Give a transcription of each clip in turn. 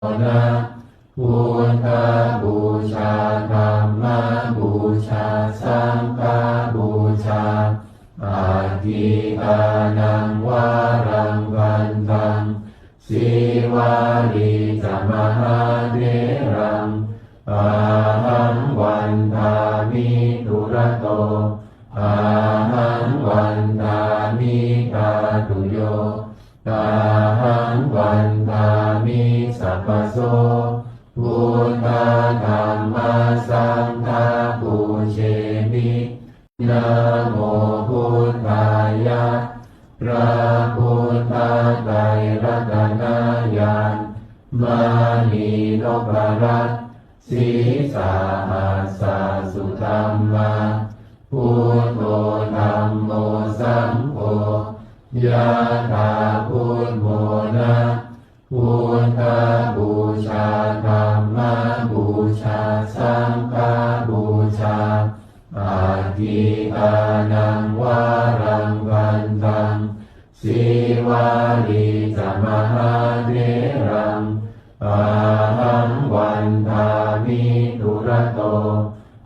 นะพุทธบูชาธัมมบูชาสังฆบูชาอาทิตานังวารังวันตังสีวาลีจามหาเถรังอาหังวันทามิทุระโตอาหังวันทามิกาตุโยอาหังวันทามิสัพพโสพุทธธัมมาสังฆาปูเชมินะโมพุทธายะพระพุทธไตรรัตนญาณมานีนพรัตน์สีสาหัสสะสุธัมมาพุทโธธัมโมสังโฆยะถาพุทโธนะพุทธบูชาธัมมบูชาสังฆบูชาอาทิตานังวารังวันตังสีวาลีจามหาเถรังอาหังวันทามิทุระโต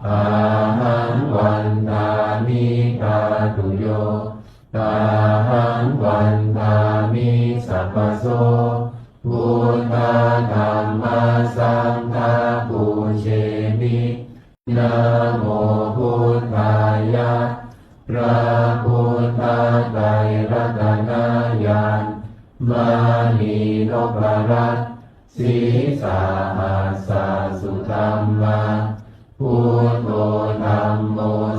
อาหังวันทามิกาตุโยอาหังวันทามิสัพพโสพุทธธัมมาสังฆาปูเชมินะโมพุทธายะพระพุทธไตรรัตนญาณมานีนพรัตน์สีสาหัสสะสุธัมมาพุทโธธัมโม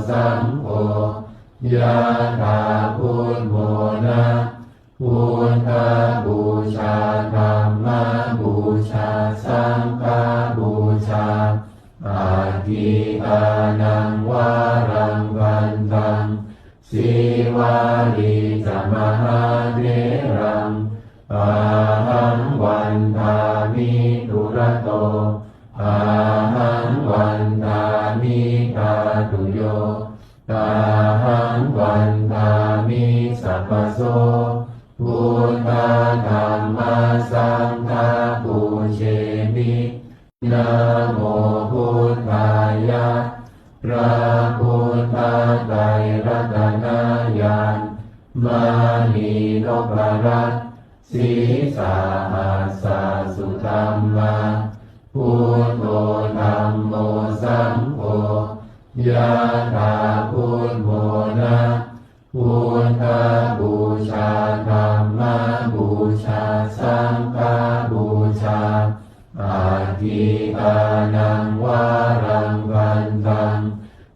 สังโฆยะถาพุทโธนะพุทธบูชาธัมมบูชาสังฆบูชาอาทิตานังวารังวันตังสีวาลีจามหาเถรังอาหังวันทามิทุระโตอาหังวันทามิกาตุโยอาหังวันทามิสัพพโสพุทธธัมมาสังฆาปูเชมินะโมพุทธายะพระพุทธไตรรัตนญาณมานีนพรัตน์สีสาหัสสะสุธัมมาพุทโธธัมโมสังโฆยะถาพุทโธนะพุทธบูชาธัมมบูชาสังฆบูชาอาทิตานังวารังวันตัง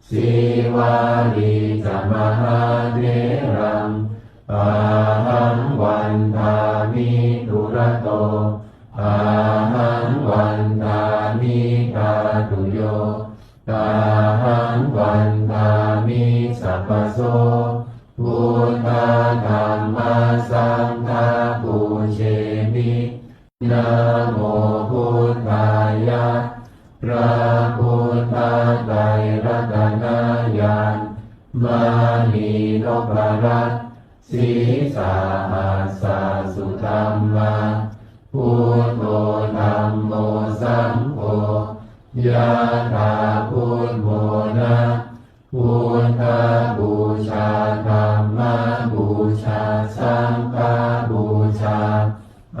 สีวาลีจามหาเถรังอาหังวันทามิทุระโตอาหังวันทามิกาตุโยอาหังวันทามิสัพพโสพุทธธัมมาสังฆาปูเชมินะโมพุทธายะพระพุทธไตรรัตนญาณมานีนพรัตน์สีสาหัสสะสุธัมมาพุทโธธัมโมสังโฆยะถาพุทโธนะพุทธบูชาธัมมบูชาสังฆบูชา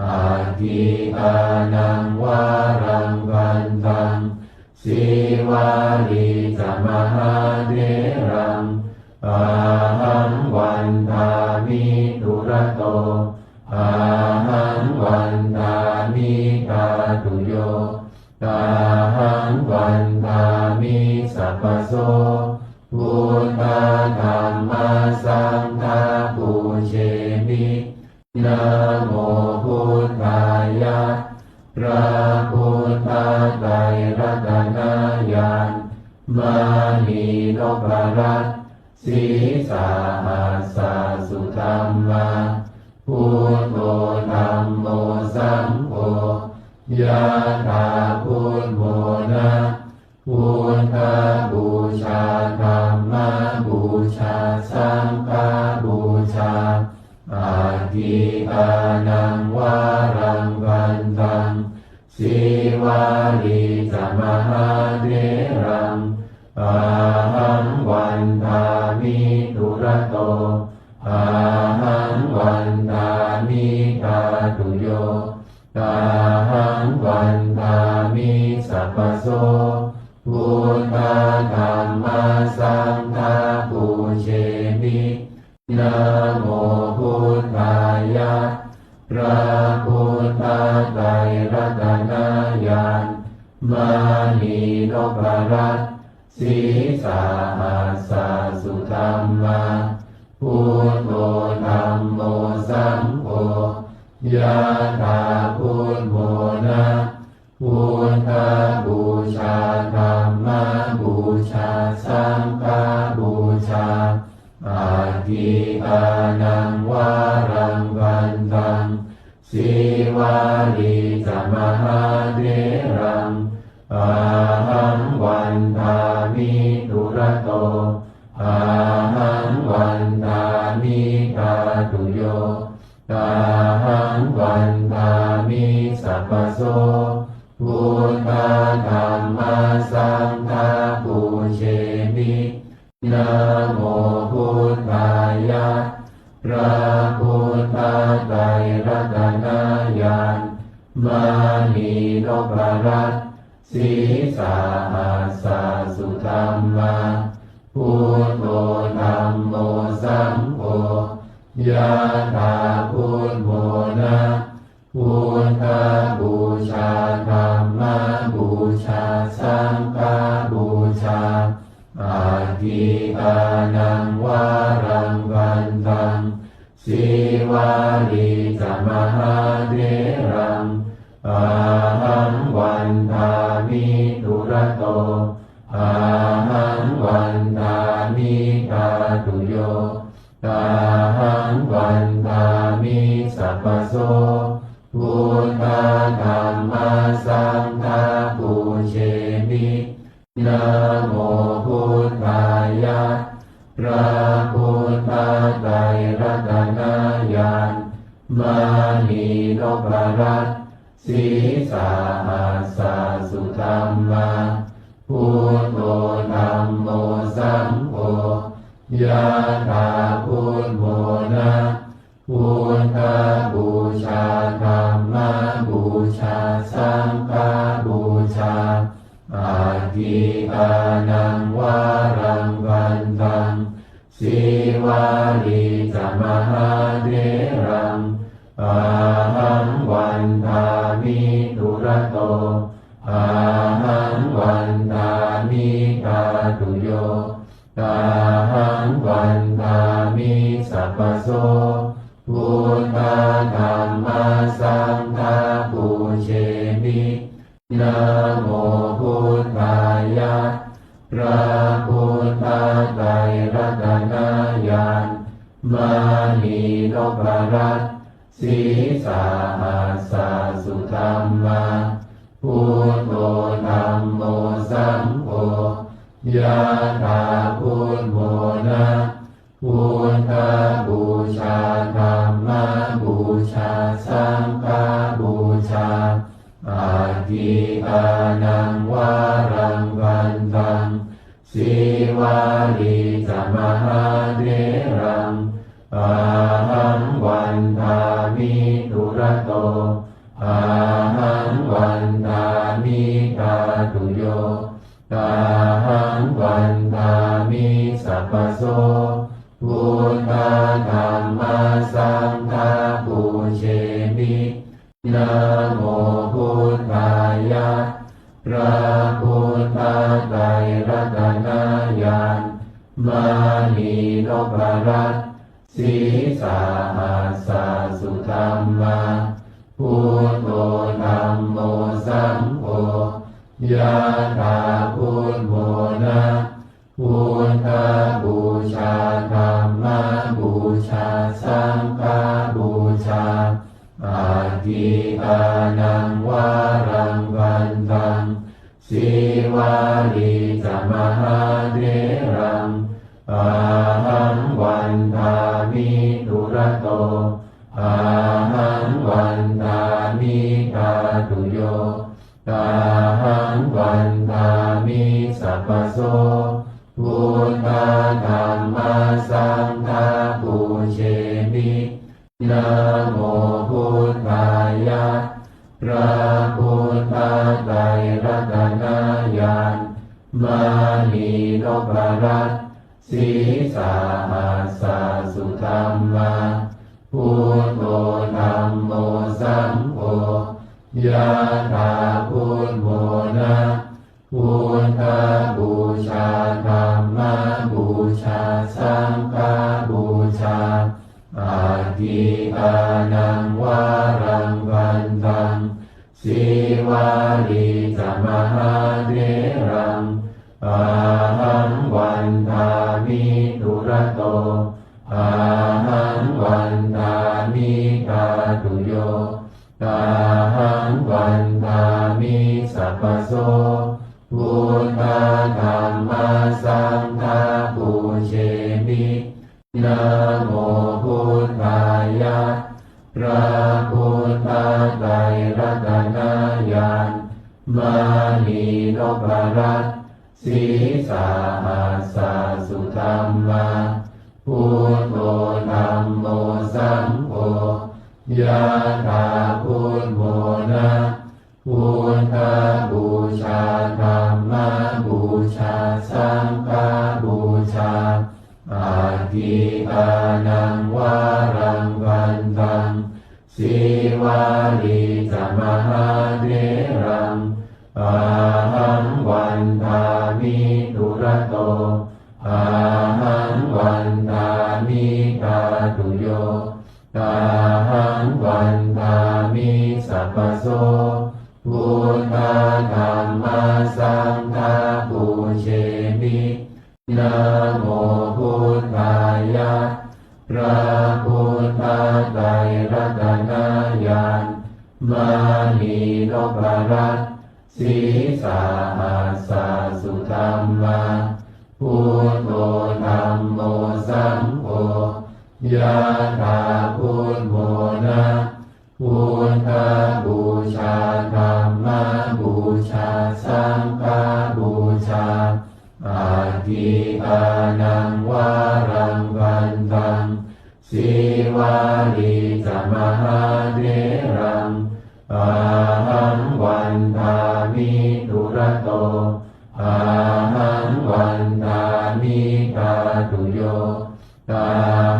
อาทิตานังวารังวันตังสีวาลีจามหาเถรังอาหังวันทามิทุระโตอาหังวันทามิกาตุโยอาหังวันทามิสัพพโสพุทธธัมมาสังฆาปูเชมินะโมพุทธายะพระพุทธไตรรัตนญาณมานีนพรัตน์สีสาหัสสะสุธัมมาพุทโธธัมโมสังโฆยะถาพุทโธนะพุทธบูชาธัมมบูชาสังฆบูชาอาทิตานังวารังวันตัง สีวาลีจมหาเถรังอาหังวันทามิทุระโตอาหังวันทามิกาตุโยอาหังวันทามิสัพพโสพุทธธัมมาสังฆาปูเชมินะโมพุทธายะพระพุทธไตรรัตนญาณมานีนพรัตน์สีสาหัสสุธรรมาพุทโธธัมโมสังโฆยะถาพุทโธนะพุทธบูชาธัมมบูชาสังฆบูชาอาทิตานังวารังวันตังสีวาลีจมหาเถรังอาหังวันทามิทุระโตอาหังวันทามิกาตุโยอาหังวันทามิสัพพโสพุทธธัมมาสังฆาปูเชมินะโมพุทธายะพระพุทธไตรรัตนญาณมานีนพรัตน์สีสาหัสสุธรรมาพุทโธธัมโมสังโฆยะถาพุทโธนะพุทธบูชาธัมมบูชาสังฆบูชาอาทิตานังวารังวันตังสีวาลีจมหาเถรังอาหังวันทามิทุระโตอาหังวันทามิกาตุโยอาหังวันทามิสัพพโสพุทธธัมมาสังฆาปูเชมินะโมพุทธายะพระพุทธไตรรัตนญาณมานีนพรัตน์สีสาหัสสุธรรมาพุทโธธัมโมสังโฆยะถาพุทโธนะพุทธบูชาธัมมบูชาสังฆบูชาอาทิตานังวารังวันตังสีวาลีจมหาเถรังอาหังวันทามิทุระโตอาหังวันทามิกาตุโยอาหังวันทามิสัพพโสพุทธธัมมาสังฆาปูเชมินะโมพุทธายะพระพุทธไตรรัตนญาณมานีนพรัตน์สีสาหัสสุธรรมาพุทโธธัมโมสังโฆยะถาพุทโธนะพุทธบูชาธัมมบูชาสังฆบูชาอาทิตานังวารังวันตังสีวาลีจมหาเถรังอาหังวันทามิทุระโตอาหังวันทามิกาตุโยอาหังวันทามิสัพพโสพุทธธัมมาสังฆาปูเชมินะโมพุทธายะพระพุทธไตรรัตนญาณมานีนพรัตน์สีสาหัสสุธรรมาพุทโธธัมโมสังโฆยะถาพุทโธนะพุทธบูชาธัมมบูชาสังฆบูชาอาทิตานังวารังวันตังสีวาลีจมหาเถรังอาหังวันทามิทุระโตอาหังวันทามิกาตุโย ตาหังวันทามิสัพพโสพุทธธัมมาสังฆาปูเชมินะโมพุทธายะพระพุทธไตรรัตนญาณมานีนพรัตน์สีสาหัสสุธรรมาพุทโธธัมโมสังโฆยะถาพุทโธนะพุทธบูชาธัมมบูชาสังฆบูชาอาทิตานังวารังวันตังสีวาลีจมหาเถรังอาหังวันทามิทุระโตอาหังวันทามิกาตุโยตาหังวันทามิสัพพโสพุทธธัมมาสังฆาปูเชมินะโมพุทธายะพระพุทธไตรรัตนญาณมานีนพรัตน์สีสาหัสสุธรรมาพุทโธธัมโมสังโฆยะถาพุทโธนะพุทธบูชาธัมมบูชาสังฆบูชาอาทิตานังวารังวันตังสีวาลีจมหาเถรังอาหังวันทามิทุระโตอาหังวันทามิกาตุโยตาหังวันทามิสัพพโสพุทธธัมมาสังฆาปูเชมินะโมพุทธายะพระพุทธไตรรัตนญาณมานีนพรัตน์สีสาหัสสุธรรมาพุทโธธัมโมสังโฆยะถาพุทโธนะพุทธบูชาธัมมบูชาสังฆบูชาอาทิตานังวารังวันตังสีวาลีจมหาเถรังอาหังวันทามิทุระโตอาหังวันทามิกาตุโยตา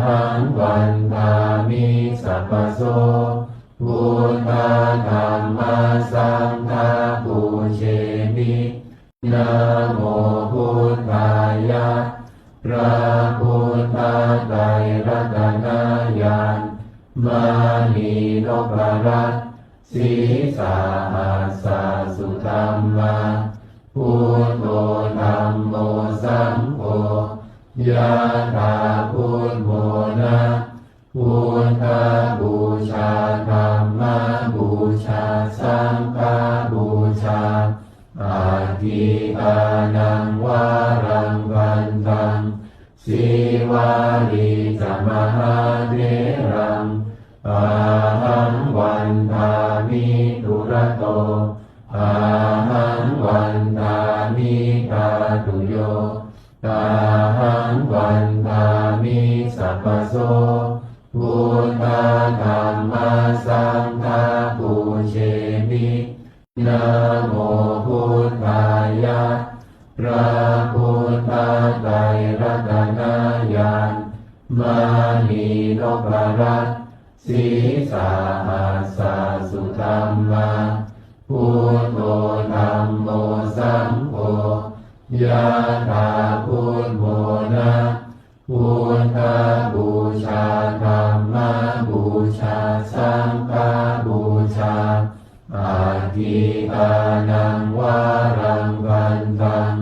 หังวันทามิสัพพโสพุทธธัมมาสังฆาปูเชมินะโมพุทธายะพระพุทธไตรรัตนญาณมานีนพรัตน์สีสาหัสสุธรรมาพุทโธธัมโมสังโฆยะถาพุทโธนะพุทธบูชาธัมมบูชาสังฆบูชาอาทิตานังวารังวันตังสีวาลีจมหาเถรังอาหังวันทามิทุระโตอาหังวันทามิกาตุโยตาหังวันทามิสัพพโสพุทธธัมมาสังฆาปูเชมินะโมพุทธายะพระพุทธไตรรัตนญาณมานีนพรัตน์สีสาหัสสุธรรมาพุทโธธัมโมสังโฆยะถาพุทโธนะพุทธบูชาธัมมบูชาสังฆบูชาอาทิตานังวารังวันตัง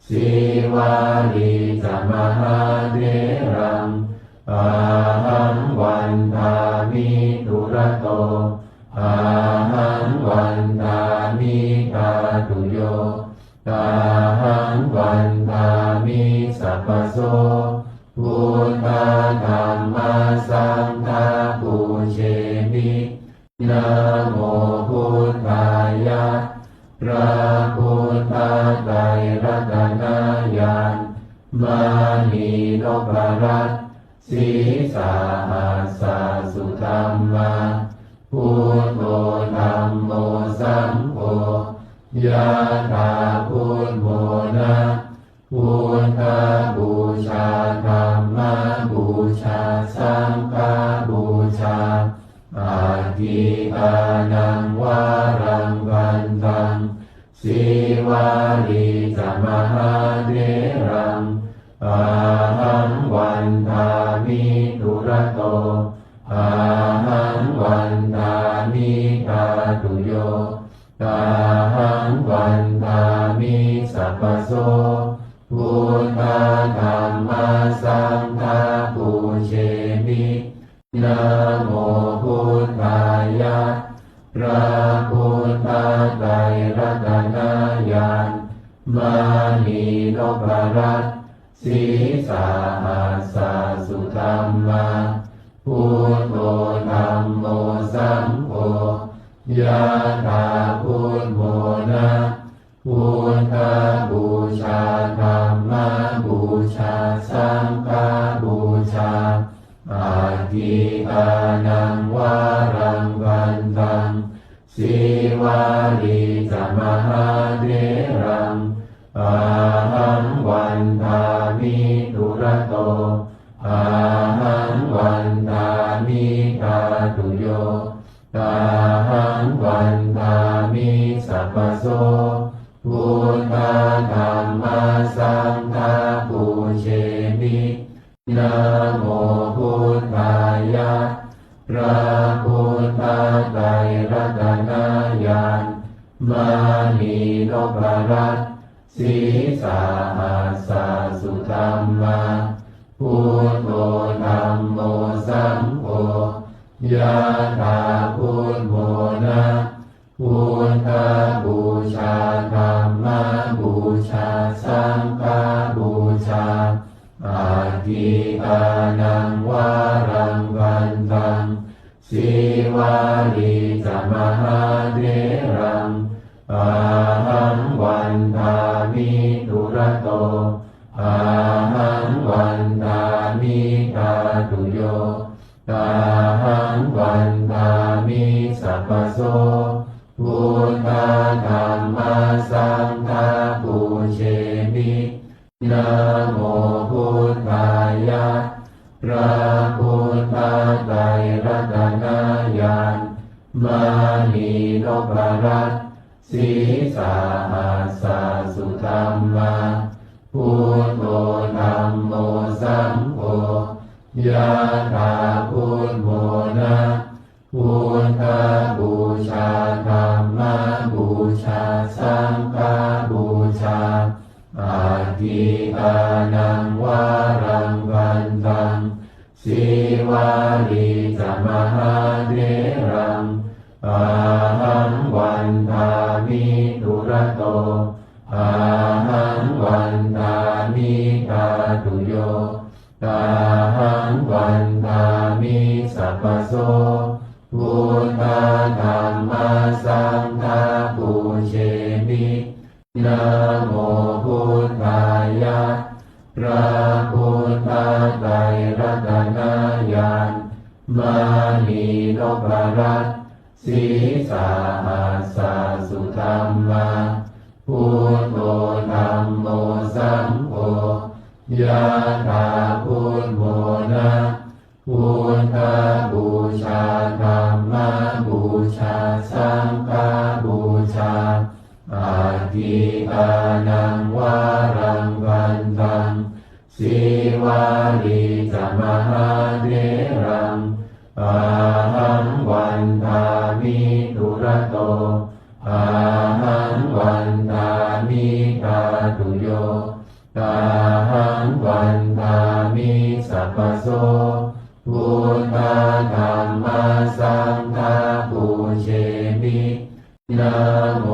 สีวาลีจมหาเถรังอาหังวันทามิทุระโตอาหังวันทามิกาตุโยตาหังวันทามิสัพพโสพุทธธัมมาสังฆาปูเชมินะโมพุทธายะ พระพุทธไตรรัตนญาณมณีนพรัตน์ศีสาหัสสะสุธรรมาพุทโธธัมโมสังโฆยะถาพุทโธนะพุทธบูชาธัมมบูชาสังฆบูชาอาทิตานังวารังวันตังสีวาลีจะมหาเถรังอาหังวันทามิทุระโตอาหังวันทามิทาตุโยอาหังวันทามิสัพพโสพุทธธัมมาสังฆาปูเชมินะโมพุทธายะพระพุทธไตรรัตนญาณมณีนพรัตน์ศีสาหัสสะสุธรรมาพุทโธธัมโมสังโฆยะถาพุทโธนะพุทธบูชาธัมมบูชาสังฆบูชาอาทิตานังวารังวันตังสีวาลีจะมหาเถรังอาหังวันทามิทุระโตอาหังวันทามิทาตุโยอาหังวันทามิสัพพโสพุทธธัมมาสังฆาปูเชมินะโมพุทธายะพระพุทธไตรรัตนญาณมณีนพรัตน์ศีสาหัสสะสุธรรมาพุทโธธัมโมสังโฆยะถาพุทโธนะพุทธบูชาธัมมบูชาสังฆบูชาอาทิตานังวารังวันตังสีวาลีจะมหาเถรังอาหังวันทามิทุระโตอาหังวันทามิทาตุโยอาหังวันทามิสัพพโสพุทธธัมมาสังฆาปูเชมินะโมพุทธายะพระพุทธไตรรัตนญาณมณีนพรัตน์ศีสาหัสสะสุธรรมาพุทโธธัมโมสังโฆยะถาพุทโธนะพุทธบูชาธัมมบูชาสังฆบูชาอาทิตานังวารังวันตังสีวาลีจะมหาเถรังอาหังวันทามิทุระโตอาหังวันทามิทาตุโยอาหังวันทามิสัพพโสพุทธธัมมาสังฆาปูเชมินะโมพุทธายะพระพุทธไตรรัตนญาณมณีนพรัตน์ศีสาหัสสะสุธรรมาพุทโธธัมโมสังโฆยะถาพุทโธนะพุทธบูชาธัมมบูชาสังฆบูชาอาทิตานังวารังวันตังสีวาลีจะมหาเถรังอาหังวันทามิทุระโตอาหังวันทามิทาตุโยอาหังวันทามิสัพพโสพุทธธัมมาสังฆาปูเชมินะโม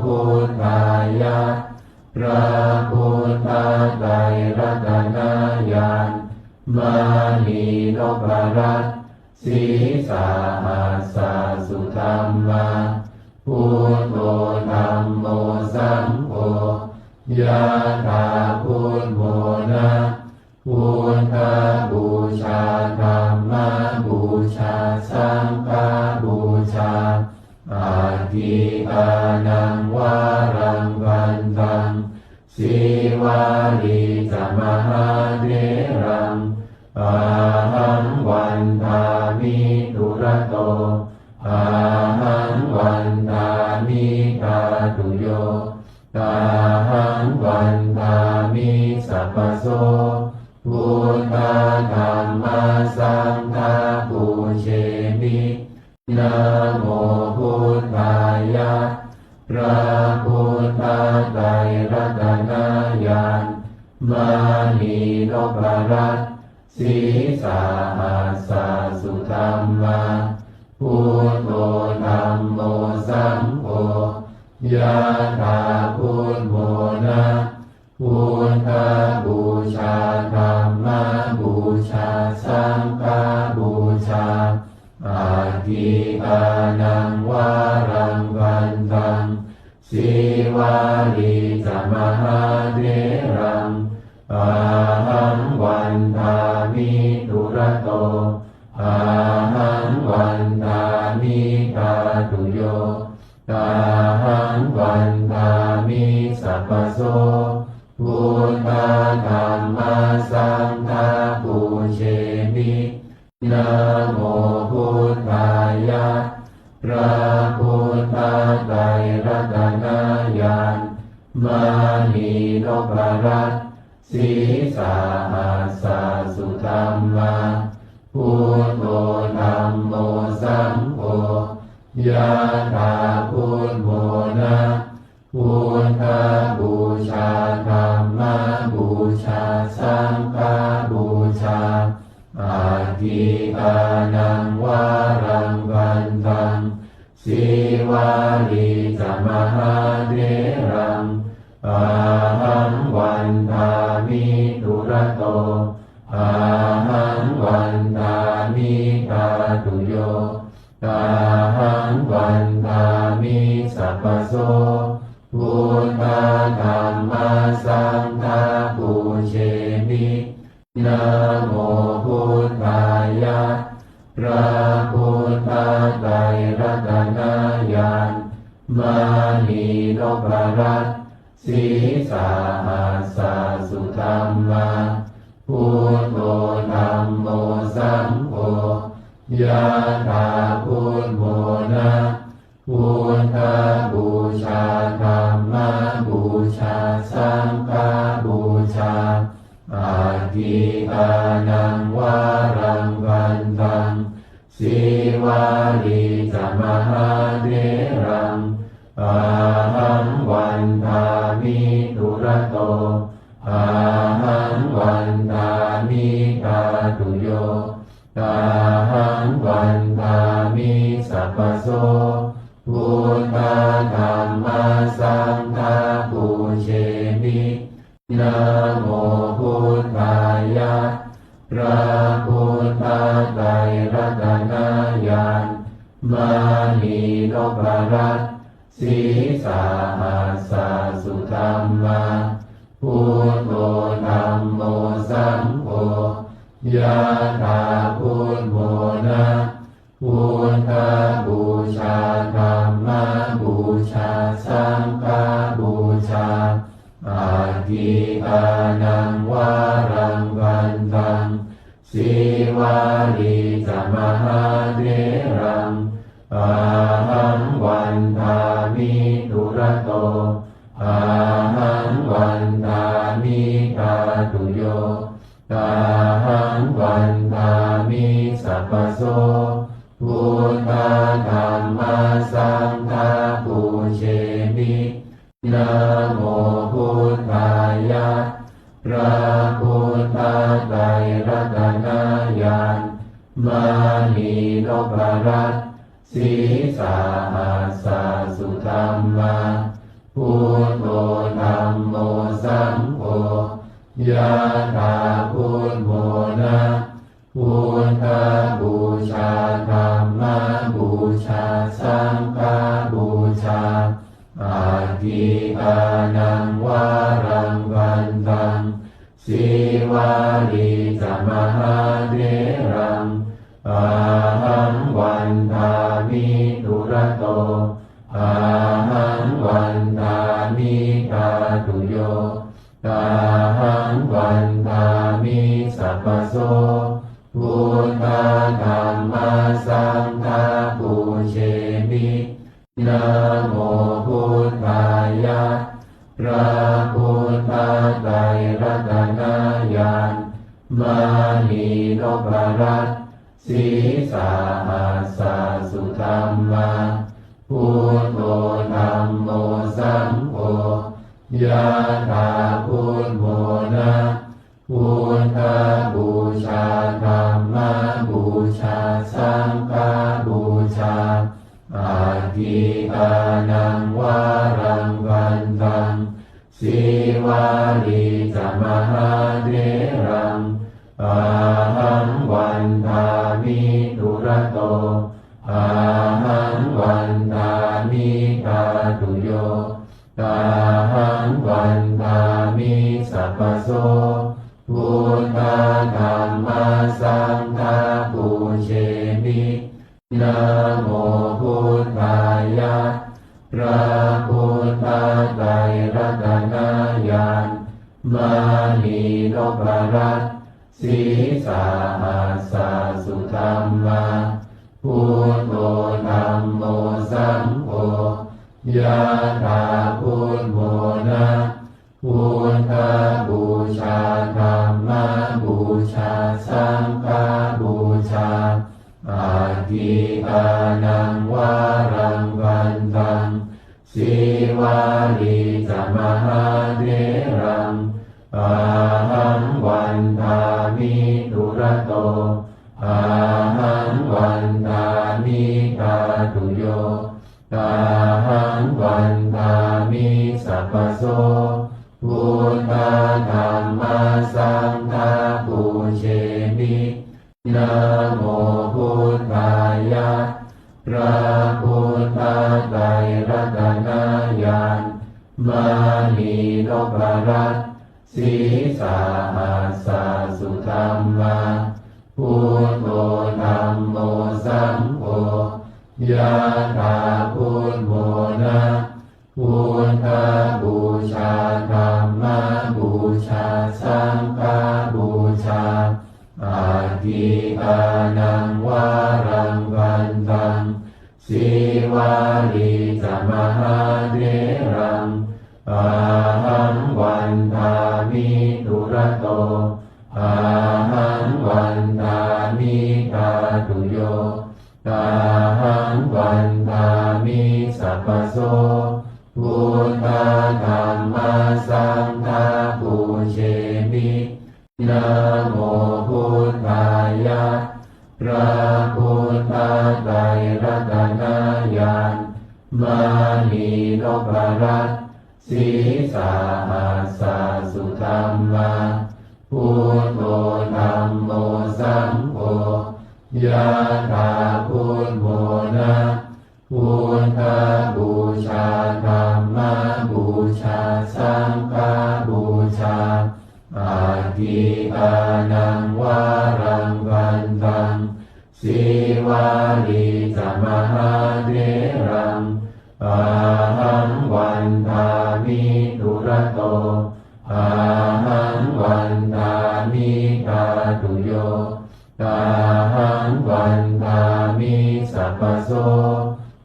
พุทธายะพระพุทธไตรรัตนญาณมณีนพรัตน์ศีสาหัสสะสุธรรมาพุทโธธัมโม สัมโฆยะถาพุทโธนะพุทธบูชาธัมมบูชาสังฆบูชาอาทิตานังวารังวันตังสีวาลีจะมหาเถรังอาหังวันทามิทุระโตอาหังวันทามิตาตุโยตาหังวันทามิสัพพโสพุทธธัมมาสังฆาปูเชมินะโมพุทธายะพระพุทธไตรรัตนญาณมานีนพรัตน์สีสาหัสสุธรรมาพุทโธธัมโมสัมโฆยะถาพุทโธนะพุทธบูชาธัมมบูชาสังฆบูชาอาทิตานังวารังวันตังสีวาลีจะมหาเถรังอาหังวันทามิทุระโตอาหังวันทามิตาตุโยตาหังวันทามิสัพพโสพุทธธัมมาสังฆาปูเชมินะโมพุทธายะพระพุทธไตรรัตนญาณมานีนพรัตน์สีสาหัสสุธรรมาพุทโธธัมโมสัมโฆยะถาพุทโธนะพุทธบูชาธัมมบูชาสังฆบูชาอาทิตานังวารังวันตังสีวาลีจะมหาเถรังอาหังวันทามิทุระโตอาหังวันทามิตาตุโยตาหังวันทามิสัพพโสพุทธธัมมาสังฆาปูเชมินะโมพุทธายะพระพุทธไตรรัตนญาณมานีนพรัตน์สีสาหัสสุธรรมาพุทโธธัมโมสัมโฆยะถาพุทโธนะพุทธบูชาธัมมบูชาสังฆบูชาอาทิตานังวารังวันตังสีวาลีจะมหาเถรังอาหังวันทามิทุระโตอาหังวันทามิตาตุโยตาหังวันทามิสัพพโสพุทธธัมมาสังฆาปูเชมินะโมพุทธายะพระพุทธไตรรัตนญาณมานีนพรัตน์สีสาหัสสุธรรมาพุทโธธัมโมสัมโฆยะถาพุทโธนะพุทธบูชาธัมมบูชาสังฆบูชาอาทิตานังวารังวันตังสีวาลีจะมหาเถรังอาหังวันทามิทุระโตอาหังวันทามิตาตุโยตาหังวันทามิสัพพโสพุทธธัมมาสังฆาปูเชมินะโมพุทธายะพระพุทธไตรรัตนญาณมานีนพรัตน์สีสาหัสสุธรรมาพุทโธธัมโมสัมโฆยะถาพุทโธนะพุทธบูชาธัมมบูชาสังฆบูชาอาทิ ทิตานังวารังวันตังสีวาลีจมหาเถรังอาหังวันทามิทุระโตอาหังวันทามิกาตุโยอาหังวันทามิสัพพโสพุทธธัมมาสังฆาปูเชมินะโมพุทธายะพระพุทธไตรรัตนญาณมานีนพรัตน์สีสาหัสสะสุธัมมาพุทโธธัมโมสังโฆยะถาพุทโธนะพุทธบูชาธัมมบูชาสังฆบูชาอาทิตานังวารังวันตังสีวาลีจมหาเถรังอาหังวันทามิทุระโตอาหังวันทามิกาตุโยอาหังวันทามิสัพพโสพุทธธัมมาสังฆาปูเชมินะโมพุทธายะพระพุทธไตรรัตนญาณมานีนพรัตน์สีสาหัสสะสุธัมมาพุทโธธัมโมสังโฆยะถาพุทโธนะพุทธบูชาธัมมบูชาสังฆบูชาอาทิตานังวารังวันตังสีวาลีจมหาเถรังอาหังวันทามิทุระโตอาหังวันทามิกาตุโยอาหังวันทามิสัพพโสพุทธธัมมาสังฆาปูเชมินะโมพุทธายะพระพุทธไตรรัตนญาณมานีนพรัตน์สีสาหัสสะสุธัมมาพุทโธธัมโมสังโฆยะถาพุทโธนะพุทธบูชาธัมมบูชาสังฆบูชาอาทิตานังวารังวันตังสีวาลีจมหาเถรังอาหังวันทามิทุระโตอาหังวันทามิกาตุโยอาหังวันทามิสัพพโสพุทธธัมมาสังฆาปูเชมินะโมพุทธายะพระพุทธไตรรัตนญาณมานีนพรัตน์สีสาหัสสะสุธัมมาพุทโธธัมโมสังโฆยะถาพุทโธนะพุทธบูชาธัมมบูชาสังฆบูชาอาทิตานังวารังวันตังสีวาลีจมหาเถรังอาหังวันทามิทุระโตอาหังวันทามิกาตุโยอาหังวันทามิสัพพโส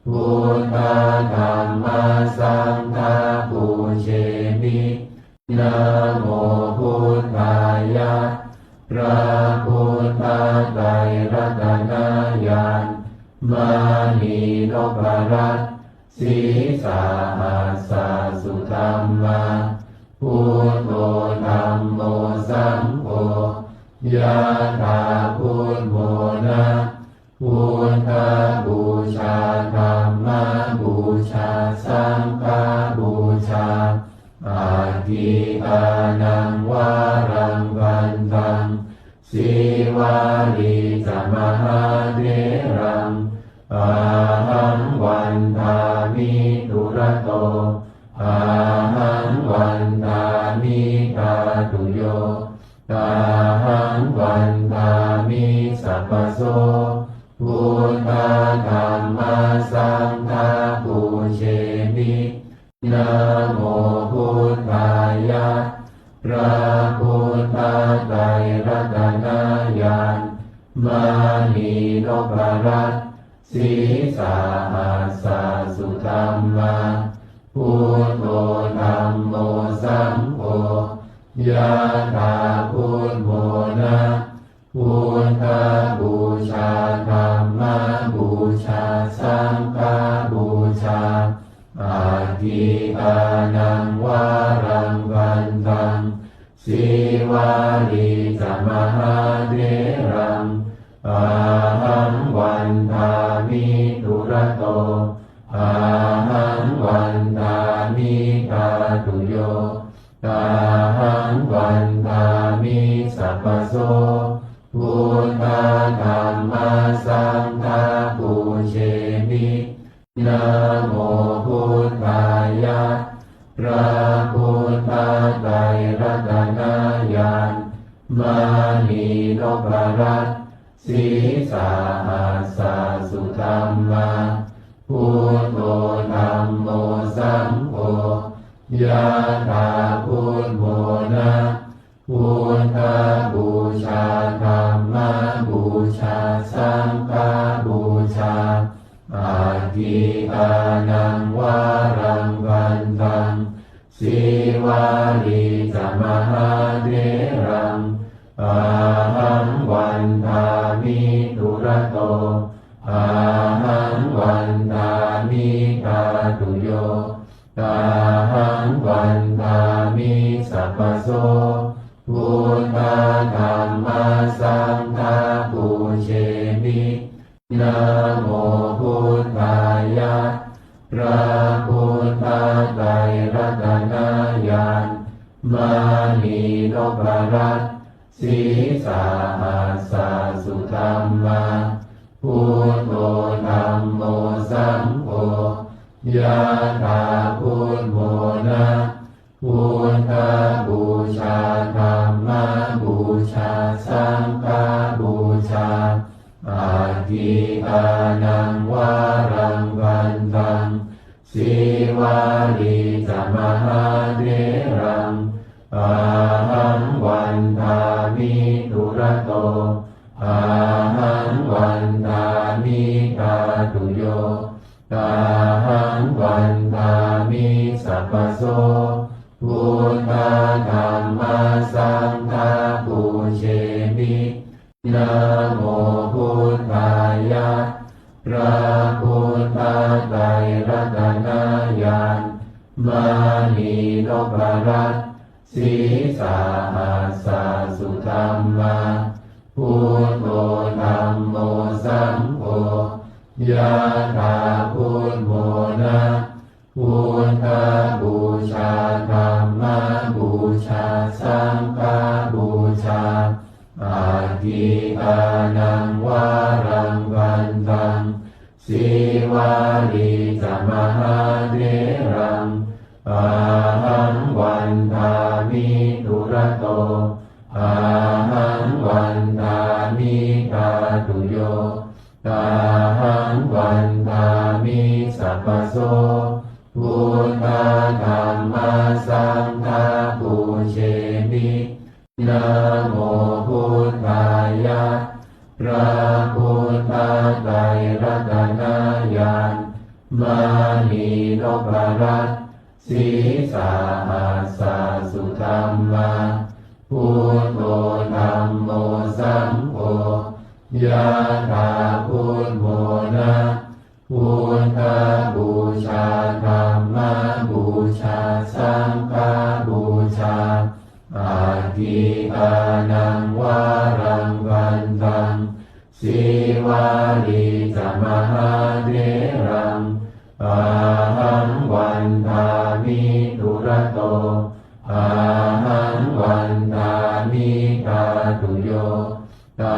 พุทธธัมมาสังฆาปูเชมินะโมพุทธายะพระพุทธไตรรัตนญาณมานีนพรัตน์สีสาหัสสะสุธัมมาพุทโธธัมโมสังโฆยะถาพุทโธนะพุทธบูชาธัมมบูชาสังฆบูชาอาทิตานังวารังวันตังสีวาลีจมหาเถรังอาหังวันทามิทุระโตอา ตุโยตาหังวันทามิสัพพโสพุทธธัมมาสังฆาปูเชมินะโมพุทธายะพระพุทธไตรรัตนญาณมานีนพรัตน์ศีสาหัสสะสุธัมมาพุทโธธัมโมสังโฆยะถาพุทโธนะพุทธบูชาธัมมบูชาสังฆบูชาอาทิตานังวารังวันตังสีวาลีจมหาเถรังอาหังวันทามิทุระโตอาหังวันทามิกาตุโยตาหังวันทามิสัพพโสพุทธธัมมาสังฆาปูเชมินะโมพุทธายะพระพุทธไตรรัตนญาณมานีนพรัตน์ศีสาหัสสะสุธัมมาพุทโธธัมโมสังโฆยะถาพุทโธนะพุทธบูชาธัมมบูชาสังฆบูชาอาทิตานังวารังวันตังสีวาลีจมหาเถรังอาหังวันทามิทุระโตอาหังวันทามิกาตุโยตาหังวันทามิสัพพโสพุทธธัมมาสังฆาปูเชมินะโมพุทธายะพระพุทธไตรรัตนญาณมานีนพรัตน์ศีสาหัสสะสุธัมมาพุทโธธัมโมสังโฆยะถาพุทโธนะพุทธบูชาธัมมบูชาสังฆบูชาอาทิตานังวารังวันตังสีวาลีจมหาเถรังอาหังวันทามิทุระโตอาหังวันทามิกาตุโยตาหังวันทามิสัพพโสพุทธธัมมาสังฆาปูเชมินะโมพุทธายะพระพุทธไตรรัตนญาณมานีนพรัตน์ศีสาหัสสะสุธัมมาพุทโธธัมโมสังโฆยะถาพุทโธนะพุทธบูชาธัมมบูชาสังฆบูชาอาทิตานังวารังวันตังสีวาลีจมหาเถรังอาหังวันทามิทุระโตอาหังวันทามิกาตุโยตาหังวันทามิสัพพโสพุทธธัมมาสังฆาปูเชมินะโมพุทธายะพระพุทธไตรรัตนญาณมานีนพรัตน์ศีสาหัสสะสุธัมมาพุทโธธัมโมสังโฆยะถาพุทโธนะพุทธบูชาธัมมบูชาสังฆบูชาอาทิตานังวารังวันตังสีวาลีจมหาเถรังอาหังวันทามิทุระโตอาหังวันทามิกาตุโยตา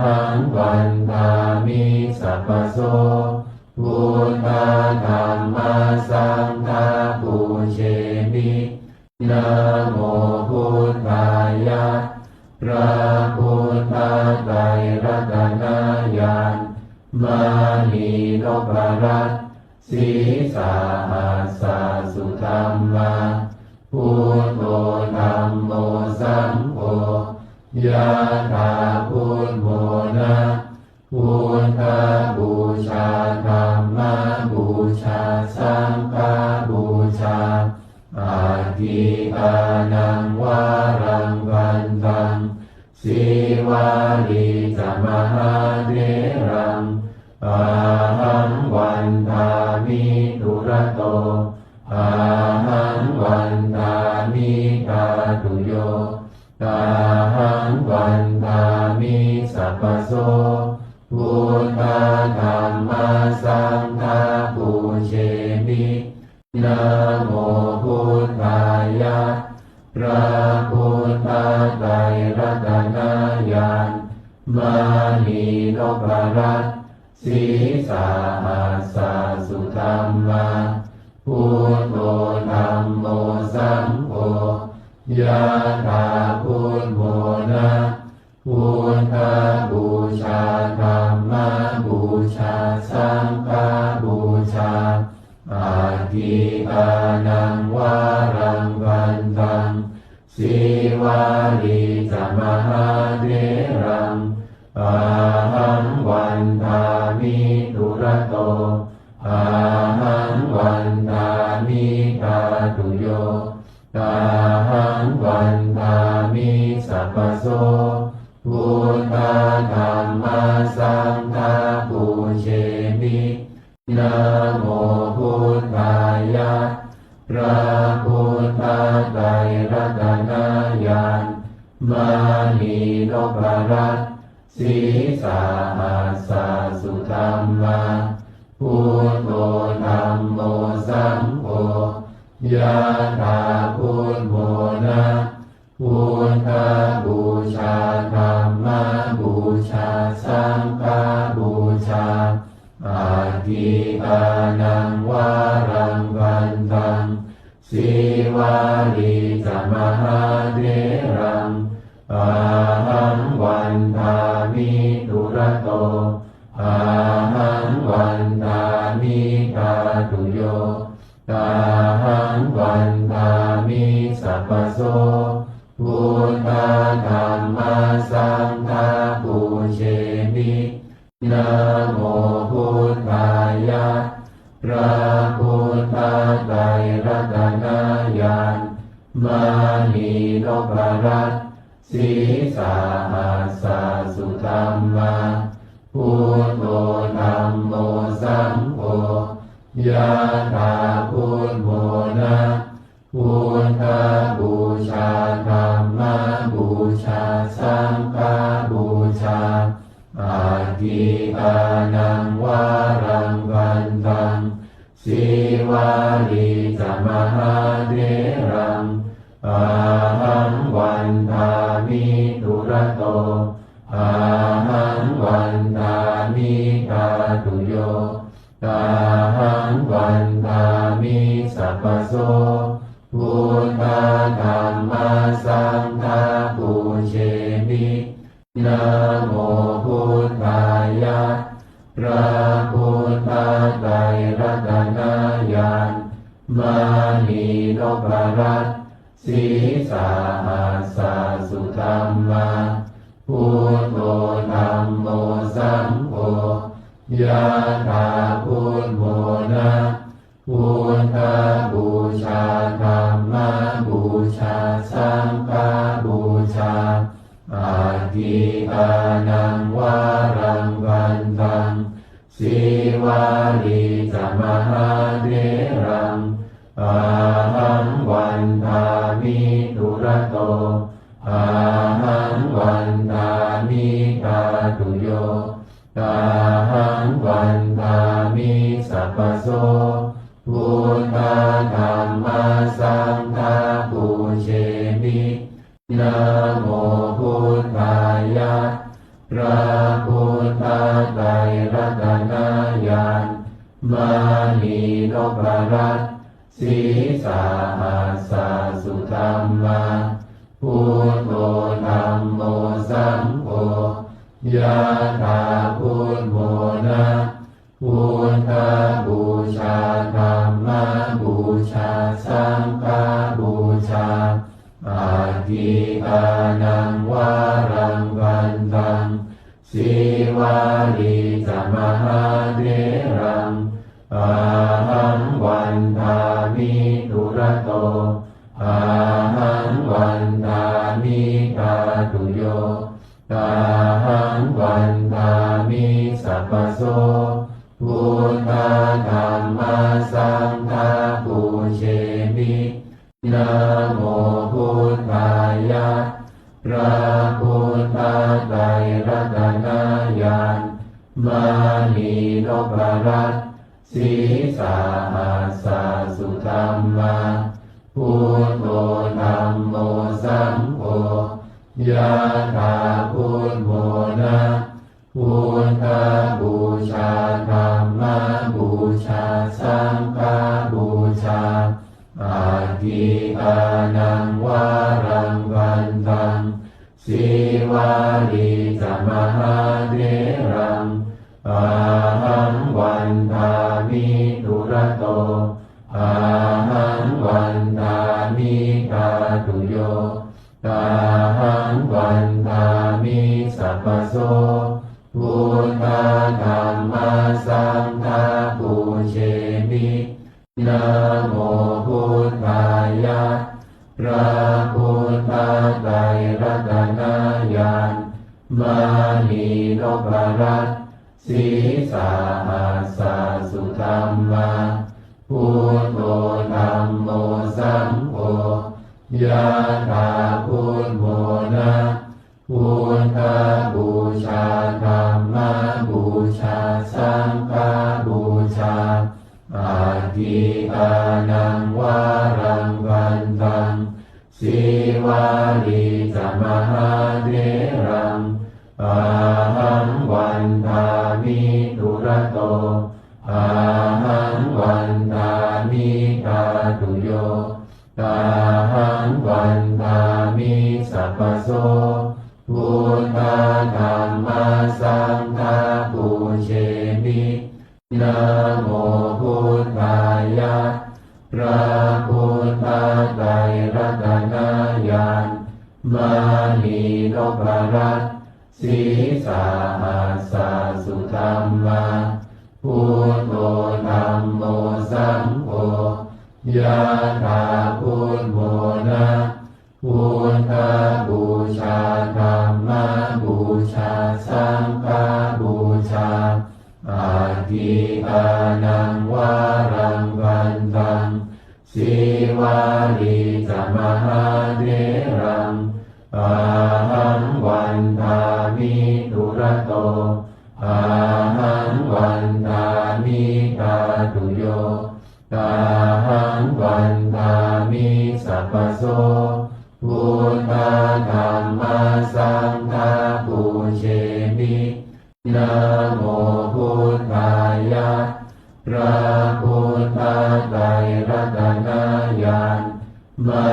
หังวันทามิสัพพโสพุทธธัมมาสังฆาปูเชมินะโมพุทธา พระพุทธไตรรัตนญาณมานีนพรัตน์ศีสาหัสสะสุธรรมาพุทโธธัมโมสังโฆยะถาพุทโธนะพุทธบูชาธัมมบูชาสังฆบูชาอาทิตานังวารังวันตังสีวาลีจมหาเถรังอาหังวันทามิทุระโตอาหังวันทามิทาตุโยอาหังวันทามิสัพพโสพุทธธัมมาสังฆาปูเชมินะโมพุทธายะพระพุทธไตรรัตนญาณมานีนพรัตน์ศีสาหัสสะสุธรรมาพุทโธธัมโมสังโฆยะถาพุทโธนะพุทธบูชาธัมมบูชาสังฆบูชาอาทิตานังวารังวันตังสีวาลีจมหาเถรังอาหังวันทามิทุระโตอาหังวันทามิทาตุโยอาหังวันทามิสัพพโสพุทธธัมมาสังฆาปูเชมินะโมพุทธายะพระพุทธไตรรัตนญาณมานีนพรัตน์ศีสาหัสสะสุธรรมาพุทโธธัมโมสังโฆยะถาพุทโธนะพุทธบูชาธัมมบูชาสังฆบูชาอาทิตานังวารังวันตังสีวาลีจมหาเถรังอาหังวันทามิทุระโตอาหังวันทามิทาตุโยอาหังวันทามิสัพพโสพุทธธัมมาสังฆาปูเชมินะโมพุทธายะพระพุทธไตรรัตนญาณมานีนพรัตน์ศีสาหัสสะสุธรรมาพุทโธธัมโมสังโฆยะถาพุทโธนะพุทธบูชาธัมมบูชาสังฆบูชาอาทิตานังวารังวันตังสีวาลีจมหาเถรังอาหังวันทามิทุระโตอาหังวันทามิทาตุโยอาหังวันทามิสัพพโสพุทธธัมมาสังฆาปูเชมินะโมพุทธายะพระพุทธไตรรัตนญาณมานีนพรัตน์ศีสาหัสสะสุธรรมาพุทโธธัมโมสังโฆยะถาพุทโธนะพุทธบูชาธัมมบูชาสังฆบูชาอาทิตานังวารังวันตังสีวาลีจมหาเถรังอาหังวันทามิทุระโตอาหังวันทามิทาตุโยอาหังวันทามิสัพพโสพุทธธัมมาสังฆาปูเชมินะโมพุทธายะพระพุทธไตรรัตนญาณมานีนพรัตน์ศีสาหัสสะสุธรรมาพุทโธธัมโม ยะถาพุทโธนะพุทธบูชาธัมมบูชาสังฆบูชาอาทิตานังวารังวันตังสีวาลีจะมหาเถรังอาหังวันทามิทุระโตอาหังวันทามิกาตุโยอาหังวันทามิสัพพโสพุทธธัมมาสังฆาปูเชมินะโมพุทธายะพระพุทธไตรรัตนญาณมานีนพรัตน์สีสาหัสสุธัมมาพุทโธธัมโมสังโฆยะถาพุทโธนะพุทธบูชาธัมมบูชาสังฆบูชาอาทิตานังวารังวันตังสีวาลีจะมหาเถรังอาหังวันทามิทุระโตอาหังวันทามิกาตุโยอาหังวันทามิสัพพโสพุทธธัมมาสังฆาปูเชมินะโมพุทธายะพระพุทธไตรรัตนญาณมานีนพรัตน์สีสาหัสสุธัมมาพุทโธธัมโมสังโฆยะถาพุทโธนะพุทธบูชาธัมมบูชาสังฆบูชาอาทิตานังวารังวันตังสีวาลีจะมหาเถรังอาหังวันทามิทุระโตอาหังวันทามิกาตุโยอาหังวันทามิสัพพโสพุทธธัมมาสังฆาปูเชมินะโมพุทธายะพระพุทธไตรรัตนญาณมานีนพรัตน์สีสาหัสสุธัมมาพุทโธธัมโมสังโฆยะถาพุทโธนะพุทธบูชาธัมมบูชาสังฆบูชาอาทิตานังวารังวันตังสีวาลีจะมหาเถรังอาหังวันทามิทุระโตอาหังวันทามิกาตุโยอาหังวันทามิสัพพโสพุทธธัมมาสังฆาปูเชมินะโมพุทธายะพระพุทธไตรรัตนญาณมา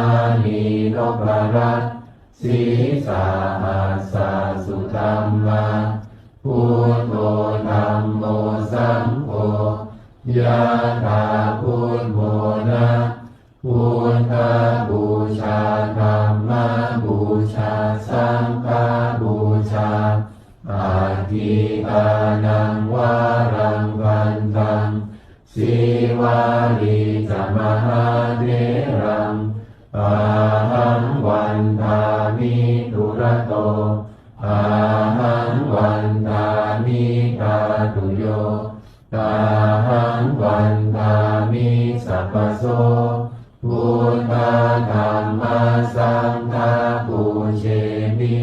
นีนพรัตน์สีสาหัสสุธัมมาพุทโธธัมโมสังโฆยะถาพุทโธนะพุทธบูชาธัมมบูชาสังฆบูชาอาทิตานังวารังวันตังสีวาลีจะมหาเถรังอาหังวันทามิทุระโตอาหังวันทามิกาตุโยอาหังวันทามิสัพพโสพุทธธัมมาสังฆาปูเชมิ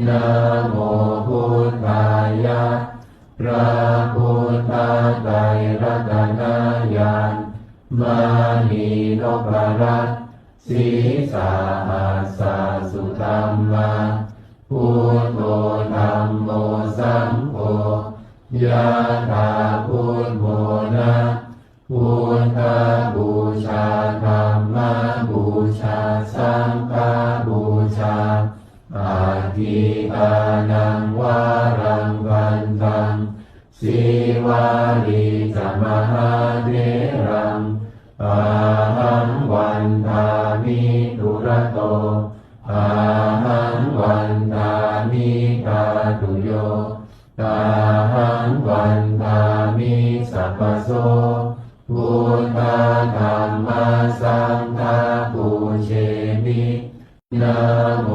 นะโมพุทธายะพระพุทธไตรรัตนญาณมานีนพรัตน์สีสาหัสสุธัมมาพุทโธธัมโมสังโฆยะถาพุทโธนะพุทธบูชาธัมมบูชาสังฆบูชาอาทิตานังวา สีวาลีจะมหาเถรังอาหังวันทามิทุระโตอาหังวันทามิกาตุโยอาหังวันทามิสัพพโสพุทธธัมมาสังฆาปูเชมินะโม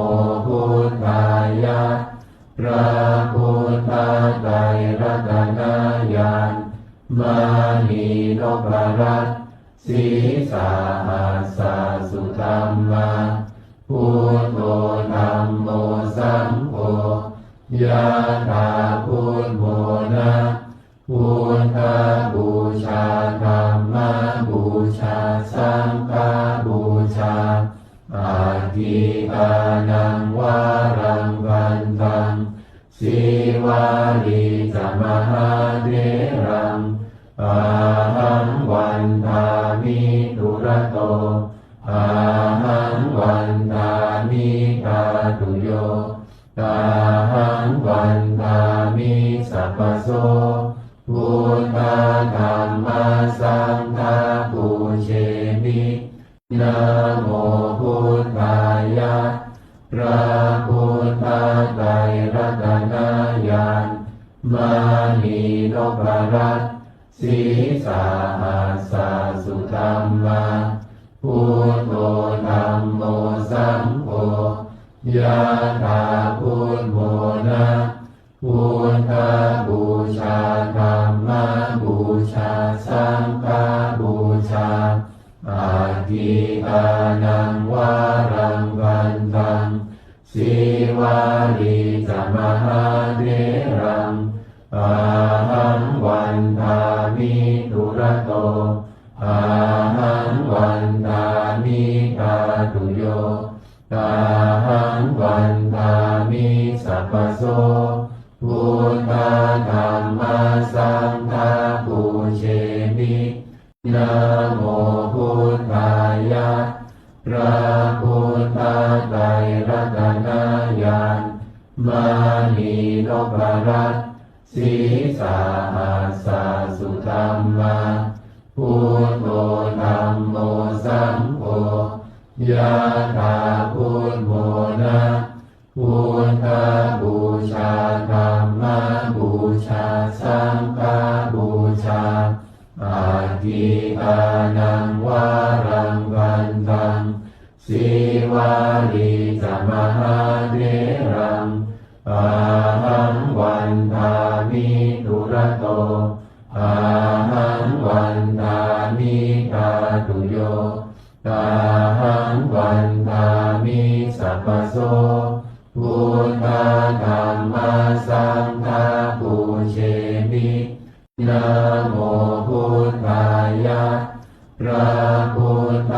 พุทธายะพระพุทธไตรรัตนญาณมณีนพรัตน์สีสาหัสสสุธัมมาพุทโธธัมโมสังโฆยะถาพุทโธนะพุทธบูชาธัมมบูชาสังฆบูชาอาทิกานังวารังวันตังสีวาลีจะมหาเถรังอาหังวันทามิทุระโตอาหังวันทามิกาตุโยอาหังวันทามิสัพพโสพุทธธัมมาสังฆาปูเชมินะโมพุทธายะพระพุทธไตรรัตนญาณมณีนพรัตน์สีสาหัสสสุธัมมาพุทโธธัมโมสังโฆยะถาพุทโธนะพุทธบูชาธัมมบูชาสังฆบูชาอาทิกานังวารังวันตังสีวาลีจะมหาเถรังอาหังวันทามิทุระโตอาหังวันทามิกาตุโยอาหังวันทามิสัพพโสพุทธธัมมาสังฆาปูเชมินะโมพุทธายะพระพุทธไตรรัตนญาณมณีนพรัตน์สีสาหัสสสุธัมมาพุทโธธัมโมสังโฆยะถาพุทโธนะพุทธบูชาธัมมบูชาสังฆบูชาอาทิกานังวารังวันตังสีวาลีจะมหาเถรังอาหังวันทามิทุระโตอาหังวันทามิกาตุโยอาหังวันทามิสัพพโสพุทธธัมมาสังฆาปูเชมินะโมพุทธายะพระพุทธ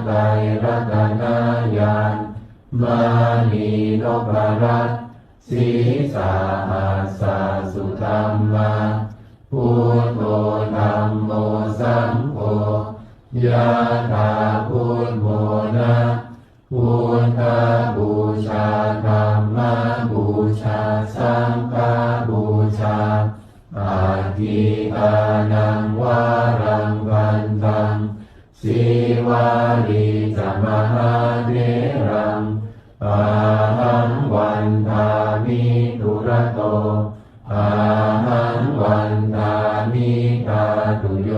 ไตรรัตนญาณมณีนพรัตน์สีสาหัสสสุธัมมาพุทโธธัมโมสังโฆยะถาพุทโธนะพุทธบูชาธัมมบูชาสังฆบูชาอาทิกานังวารังวันตังสีวาลีจะมหาเถรังอาหังวันทามิทุระโตอาหังวันทามิกาตุโย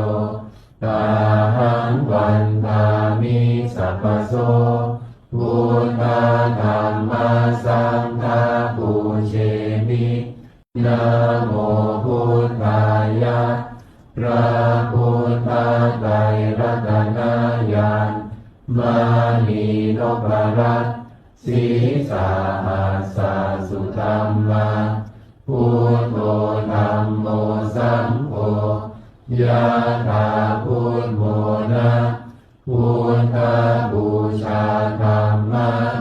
อาหังวันทามิสัพพโสพุทธธัมมาสังฆาปูเชมินะโมพุทธายะพระพุทธไตรรัตนญาณมณีนพรัตน์สีสาหัสสสุธัมมาพุทโธธัมโมสังโฆยะถาพุทโธนะพุทธบูชาธัมม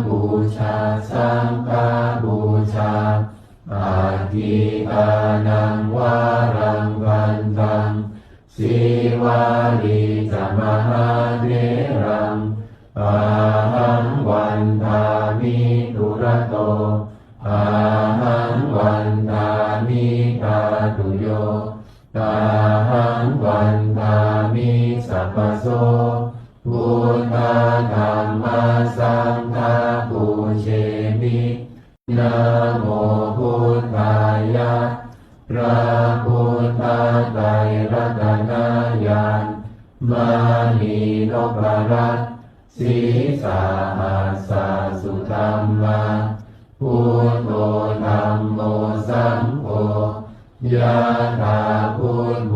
บูชาสังฆบูชาอาทิกานังวารังวันตังสีวาลีจะมหาเถรังอาหังวันทามิทุระโตอาหังวันทามิกาตุโย นะโมพุทธายะพระพุทธไตรรัตนญาณมานีนพรัตน์สีสาหัสสะสุธรรมาพุทโธธัมโมสังโฆยะถาพุทโธ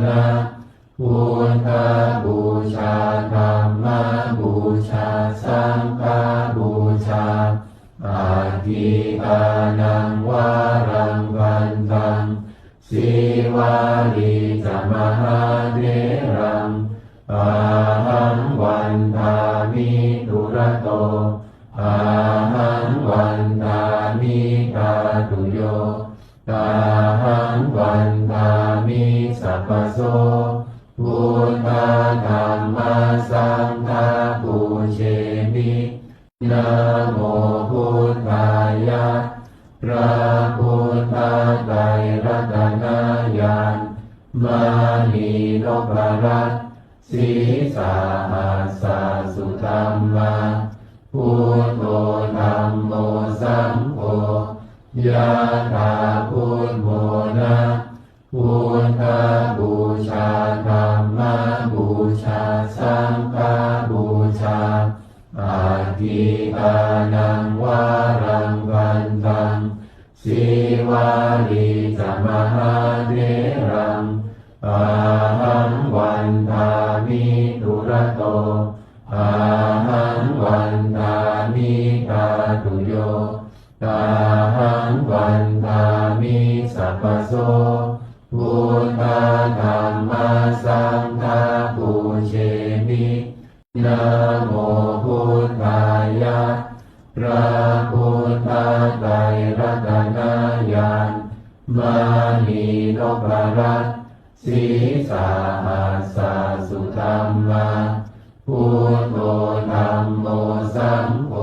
นะพุทธบูชาธัมมบูชาสังฆบูชาอาทิตานังวารังวันตังสีวาลีจมหาเถรังอาหังวันทามิทุระโตอาหังวันทามิกาตุโยอาหังวันทามิสัพพโสพุทธธัมมาสังฆาปูเชมินะโมพุทธายะพระพุทธไตรรัตนญาณมานีนพรัตน์สีสาหัสสะสุธรรมาพุทโธธัมโมสังโฆยะถาพุทโธนะพุทธบูชาธัมมบูชาสังฆบูชาอาทิตานังวารังวันตังสีวาลีจมหาเถรังอาหังวันทามิทุระโตอาหังวันทามิกาตุโยอาหังวันทามิสัพพโสพุทธธัมมาสังฆาปูเชมินะโมพุทธายะพระพุทธไตรรัตนญาณมานีนพรัตน์สีสาหัสสะสุธรรมาพุทโธธัมโมสังโฆ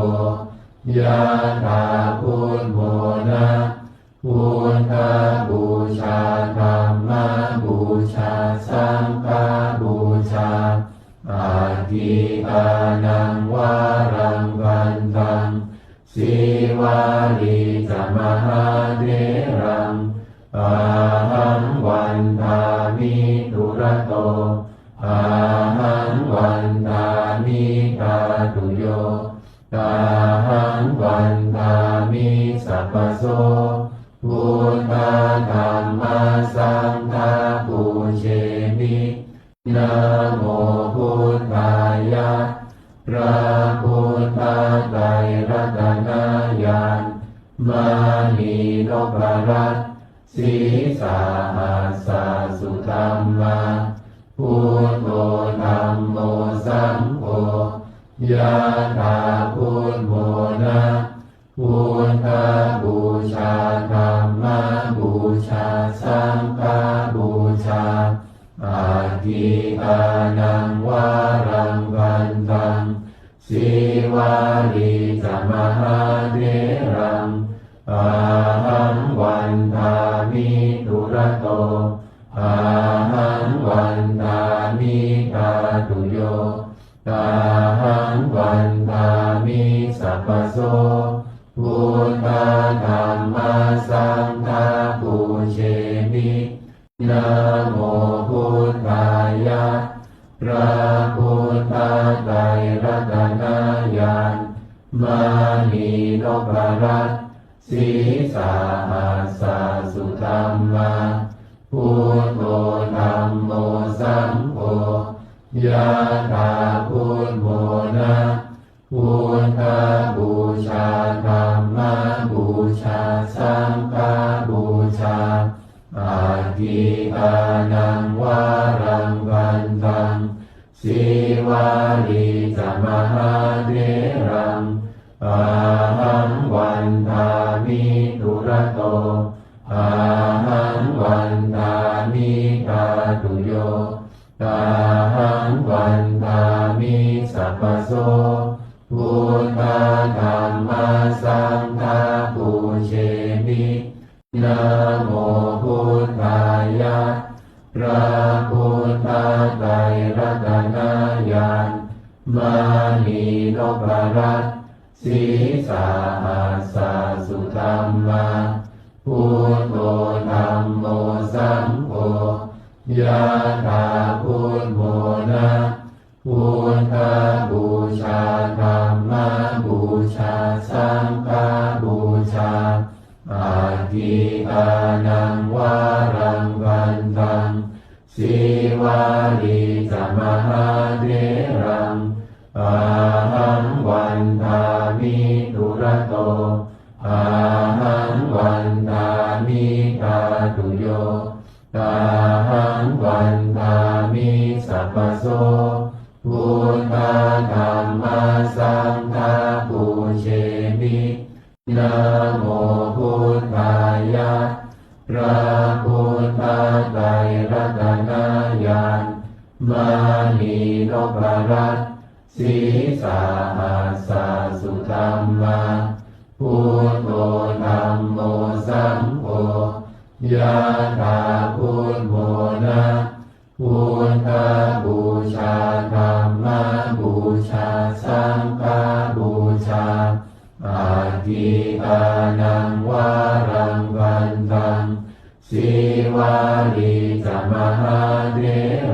ยะถาพุทโธนะพุทธบูชาธัมมบูชาสังฆบูชาอาทิตานังวารังวันตังสีวาลีจมหาเถรังอาหังวันทามิทุระโตอาหังวันทามิกาตุโยอาหังวันทามิสัพพโสพุทธธัมมาสังฆาปูเชมินะโมพุทธายะพระพุทธไตรรัตนญาณมานีนพรัตน์สีสาหัสสะสุธรรมาพุทโธธัมโมสังโฆยะถาพุทโธนะพุทธบูชาธัมมบูชาสังฆบูชาอาทิตานังวารังวันตังสีวาลีจมหาเถรังอาหังวันทามิทุระโตอาหังวันทามิกาตุโยอาหังวันทามิสัพพโสพุทธธัมมาสังฆาปูเชมินะโมพุทธายะพระพุทธไตรรัตนญาณมานีนพรัตน์สีสาหัสสะสุธรรมาพุทโธธัมโมสังโฆยะถาพุทโธนะพุทธบูชาธัมมบูชาสังฆบูชาอาทิตานังวารังวันตังสีวาลีจมหาเถรังอาหังวันทามิทุระโตอาหังวันทามิกาตุโยอาหังวันทามิสัพพโสพุทธธัมมาสังฆาปูเชมินะโมพุทธายะพระพุทธไตรรัตนญาณมานีนพรัตน์ ส สีสาหัสสะสุธัมมาพุทโธธัมโมสังโฆยะถาพุทโธนะพุทธบูชาธัมมบูชาสังฆบูชาอาทิตานังวารังวันตังสีวาลีจมหาเถรังอาหังวันทามิทุระโตอาหังวันทามิทาตุโยอาหังวันทามิสัพพโสพุทธธัมมาสังฆาปูเชมินะโมพุทธายะพระพุทธไตรรัตนญาณมานีนพรัตน์สีสาหัสสะสุธัมมาพุทโธธัมโมสังโฆยะถาพุทโธนะพุทธบูชาธัมมบูชาสังฆบูชาอาทิตานังวารังวันตังสีวาลีจมหาเถ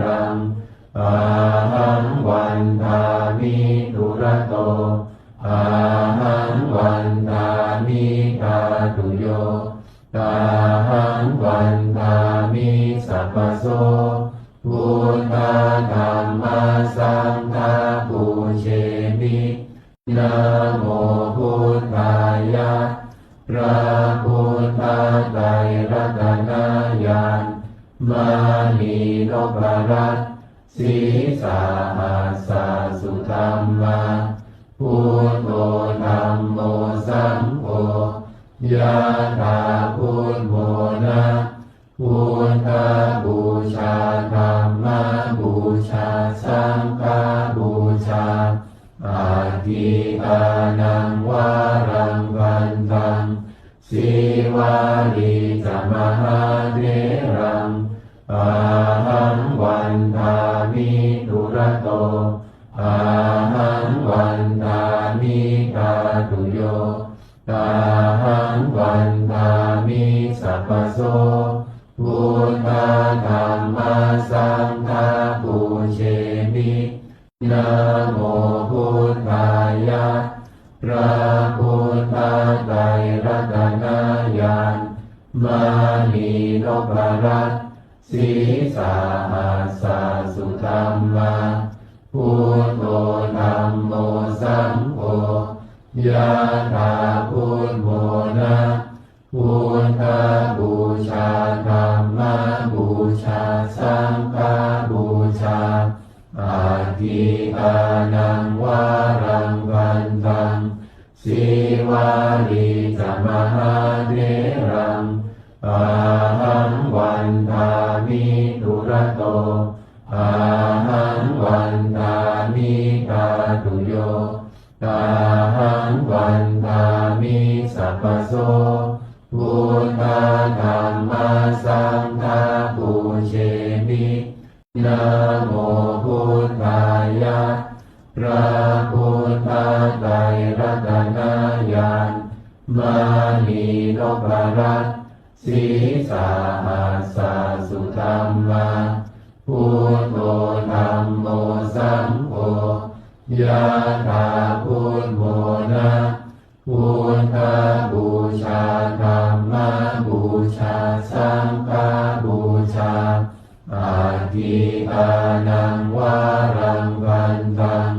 รังอาหังวันทามิทุระโตอาหังวันทามิทาตุโยอาหังวันทามิสัพพโสพุทธธัมมาสังฆาปูเชมินะโมพุทธายะพระพุทธไตรรัตนญาณมานีนพรัตน์สีสาหัสสะสุธัมมาพุทโธธัมโมสังโฆยะถาพุทโธนะพุทธบูชาธัมมบูชาสังฆบูชาอาทิตานังวารังวันตังสีวาลีจมหาเถรังอาหังวันทามิทุระโตอาหังวันทามิทาตุโยอาหังวันทามิสัพพโสพุทธธัมมาสังฆาปูเชมินะโมพุทธายะพระพุทธไตรรัตนญาณมานีนพรัตน์สีสาหัสสะสุธัมมาพุทโธธัมโมสังโฆยะถาพุทโธนะพุทธบูชาธัมมบูชาสังฆบูชาอาทิตานังวารังวันตังสีวาลีจมหาเถรังอาหังวันทามิทุระโตอาหังวันทามิทาตุโยอาหังวันทามิสัพพโสพุทธธัมมาสังฆาปูเชมินะโมพุทธายะพระพุทธไตรรัตนญาณมานีนพรัตน์สีสาหัสสะสุธัมมาพุทโธธัมโมสังโฆยะถาพุทโธนะพุทธบูชาธัมมบูชาสังฆบูชาอาทิตานังวารังวันตัง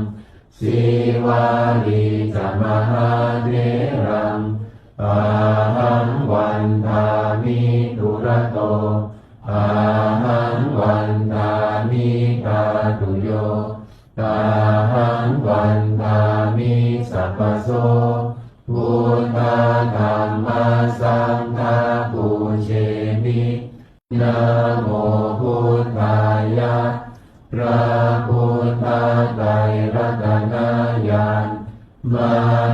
สีวาลีจมหาเถรังอาหังวันทามิทุระโตอาหังวันทามิทาตุโยอาหังวันทามิสัพพโสพุทธธัมมาสังฆาปูเชมินะโมพุทธายะพระพุทธไตรรัตนญาณมา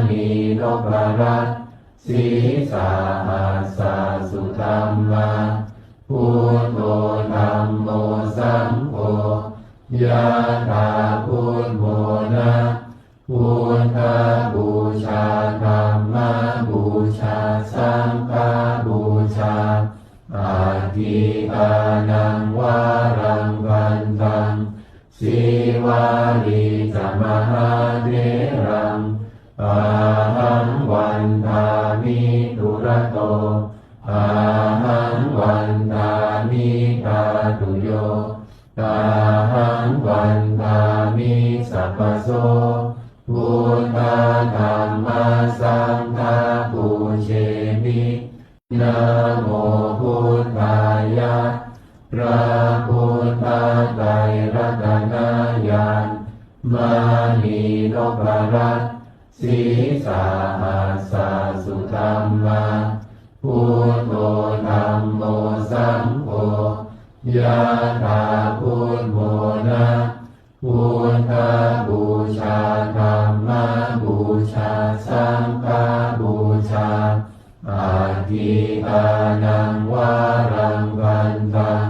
นีนพรัตน์สีสาหัสสะสุธัมมาพุทโธธัมโมสังโฆยะถาพุทโธนะพุทธบูชา กานังวารังวันตังสีวาลีจมหาเถรังอาหังวันทามิทุระโตอาหังวันทามิทาตุโยอาหังวันทามิสัพพโสพุทธธัมมาสังฆาปูเชมินะโมพุทธายะพระพุทธไตรรัตนญาณมานีนพรัตน์สีสาหัสสะสุธัมมาพุทโธธัมโมสังโฆยะถาพุทโธนะพุทธบูชาธัมมบูชาสังฆบูชาอาทิตานังวารังวันตัง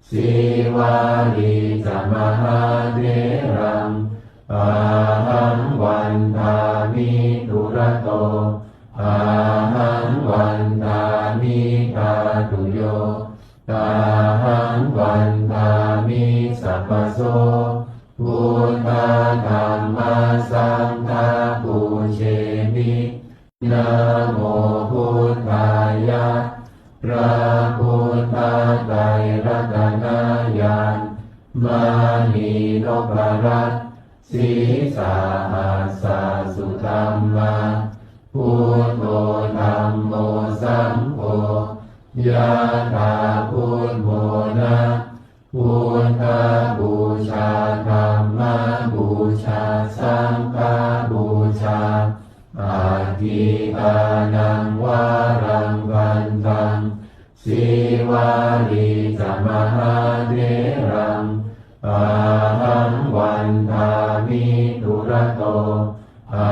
สีวาลีจมหาเถรังอาหังวันทามิทุระโตอาหังวันทามิทาตุโยอาหังวันทามิสัพพโสพุทธธัมมาสังฆาปูเชมินะโมพุทธายะพระพุทธไตรรัตนญาณมานีนพรัตน์สีสาหัสสะสุธัมมาพุทโธธัมโมสังโฆยะถาพุทโธนะพุทธบูชาธัมมบูชาสังฆบูชาอาทิตานังวารังวันตังสีวาลีจมหาเถรังอาหังวันทามิทุระโตอา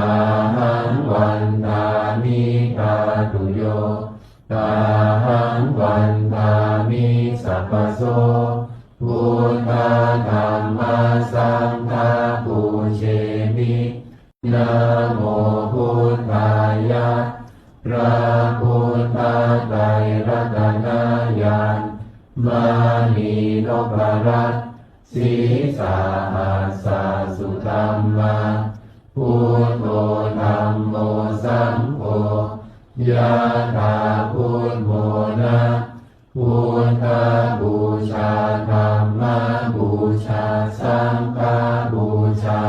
หังวันทามิทาตุโยอาหังวันทามิสัพพโสพุทธธัมมาสังฆาปูเชมินะโมพุทธายะพระพุทธไตรรัตนญาณมานีนพรัตน์สีสาหัสสะสุธัมมาพุทโธธัมโมสังโฆยะถาพุทโธนะพุทธบูชาธัมมบูชาสังฆบูชา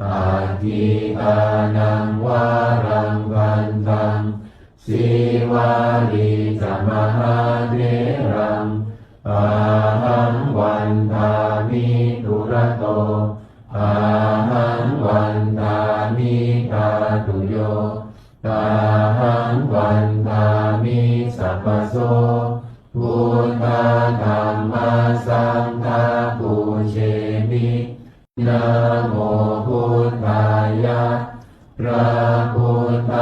อาทิตานังวารังวันตังสีวาลีจมหาเถรังอาหังวันทามิทุระโตอาหังวันทามิทาตุโยอาหังวันทามิสัพพโสพุทธธัมมาสังฆาปูเชมินะโมพุทธายะพระพุทธ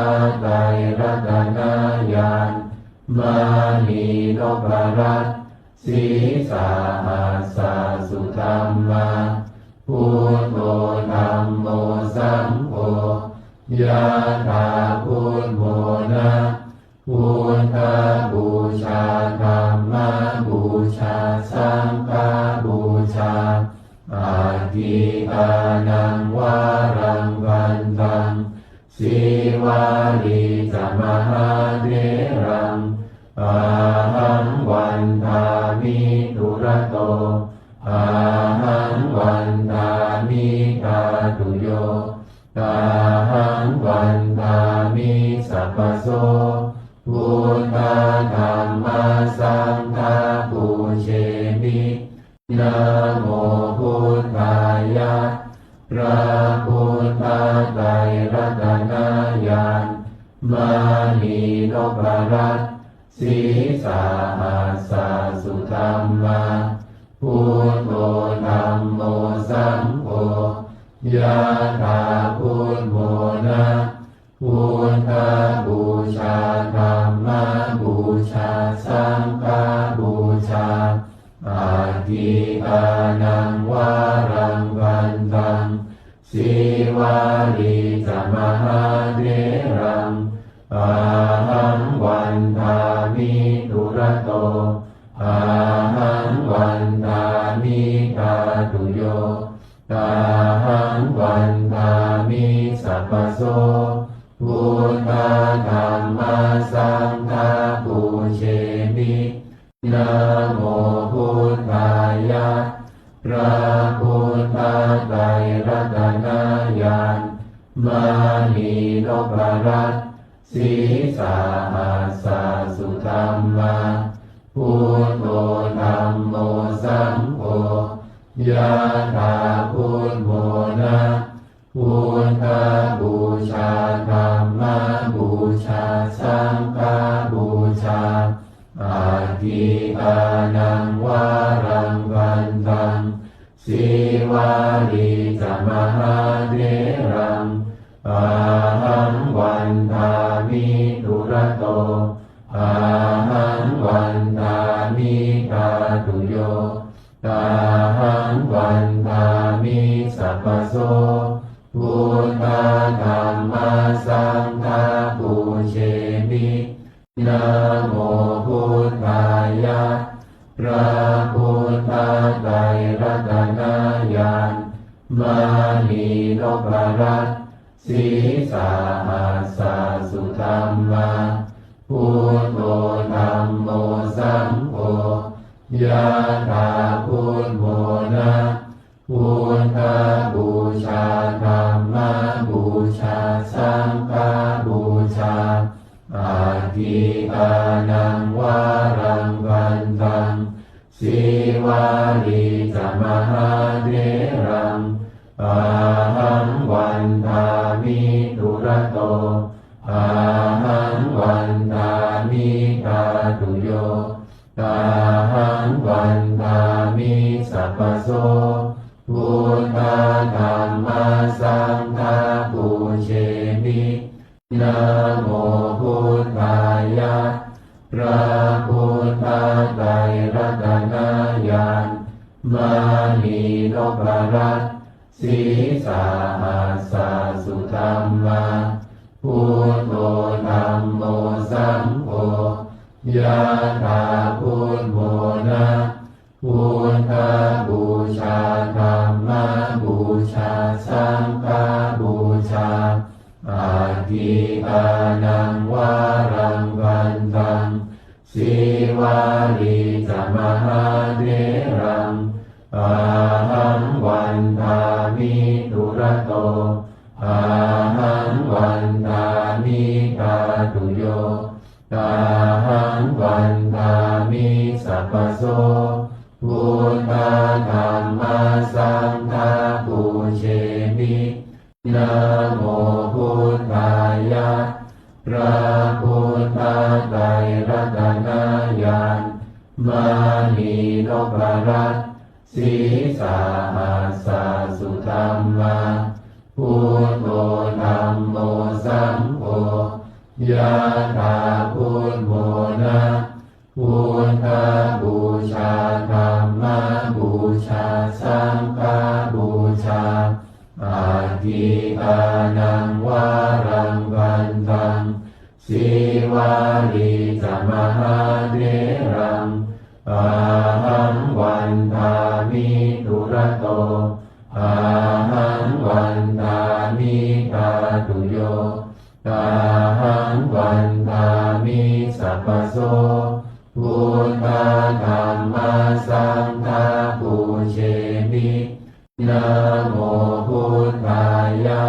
ไตรรัตนญาณมานีนพรัตน์สีสาหัสสะสุธัมมาพุทโธธัมโมสังโฆยะถาพุทโธนะพุทธบูชาธัมมบูชาสังฆบูชาอาทิตานังวารังวันตังสีวาลีจมหาเถรังอาหังวันทามิทุระโตอาหังวันทามิทาตุโยอาหังวันทามิสัพพโสพุทธธัมมาสังฆาปูเชมินะโมพุทธายะพระพุทธไตรรัตนญาณมานีนพรัตน์สีสาหัสสะสุธัมมาพุทโธธัมโมสังโฆยะถาพุทโธนะพุทธบูชาธัมมบูชาสังฆบูชาอาทิตานังวารังวันตังสีวาลีจมหาเถรังอาหังวันทามิทุระโตอาห พุทธธัมมาสังฆาปูเชมินะโมพุทธายะพระพุทธไตรรัตนญาณมานีนพรัตน์สีสาหัสสะสุธัมมาพุทโธธัมโมสังโฆยะถาพุทโธนะพุทธบูชาธัมมบูชาสังฆบูชาอาทิตานังวารังวันตังสีวาลีจมหาเถรังอาหังวันทามิทุระโตอาหังวันทามิกาตุโยตาหังวันทามิสัพพโสพุทธธัมมาสังฆาปูเชมินะโมพุทธายะพระพุทธไตรรัตนญาณมานีนพรัตน์สีสาหัสสะสุธัมมาพุทโธธัมโมสังโฆยะถาพุทโธนะพุทธบูชาธัมมบูชาสังฆบูชาอาทิตานังวารังวันตังสีวาลีจมหาเถรังอาหังวันทามิทุระโตอาหังวันทามิกาตุโยตาหังวันทามิสัพพโสพุทธธัมมาสังฆาปูเชมินะโมพุทธายะพระพุทธไตรรัตนญาณมานีนพรัตน์สีสาหัสสะสุธัมมาพุทโธธัมโมสังโฆยะถาพุทโธนะพุทธบูชาธัมมบูชาสังฆบูชาอาทิตานังวารังวันตังสีวาลีจมหาเถรังอาหังวันทามิทุระโตอาหังวันทามิกาตุโยตาหังวันทามิสัพพโสพุทธธัมมาสังฆาปูเชมินะโมพุทธายะพระพุทธไตรรัตนญาณมานีนพรัตน์สีสาหัสสะสุธัมมาพุทโธธัมโมสังโฆยะถาพุทโธนะพุทธบูชาธัมมบูชาสังฆบูชาอาทิตานังวารังวันตังสีวาลีจมหาเถรังอาหังวันทามิทุระโตอาหังวันทามิกาตุโยตาหังวันทามิสัพพโสพุทธธัมมาสังฆาปูเชมินะโมพุทธายะ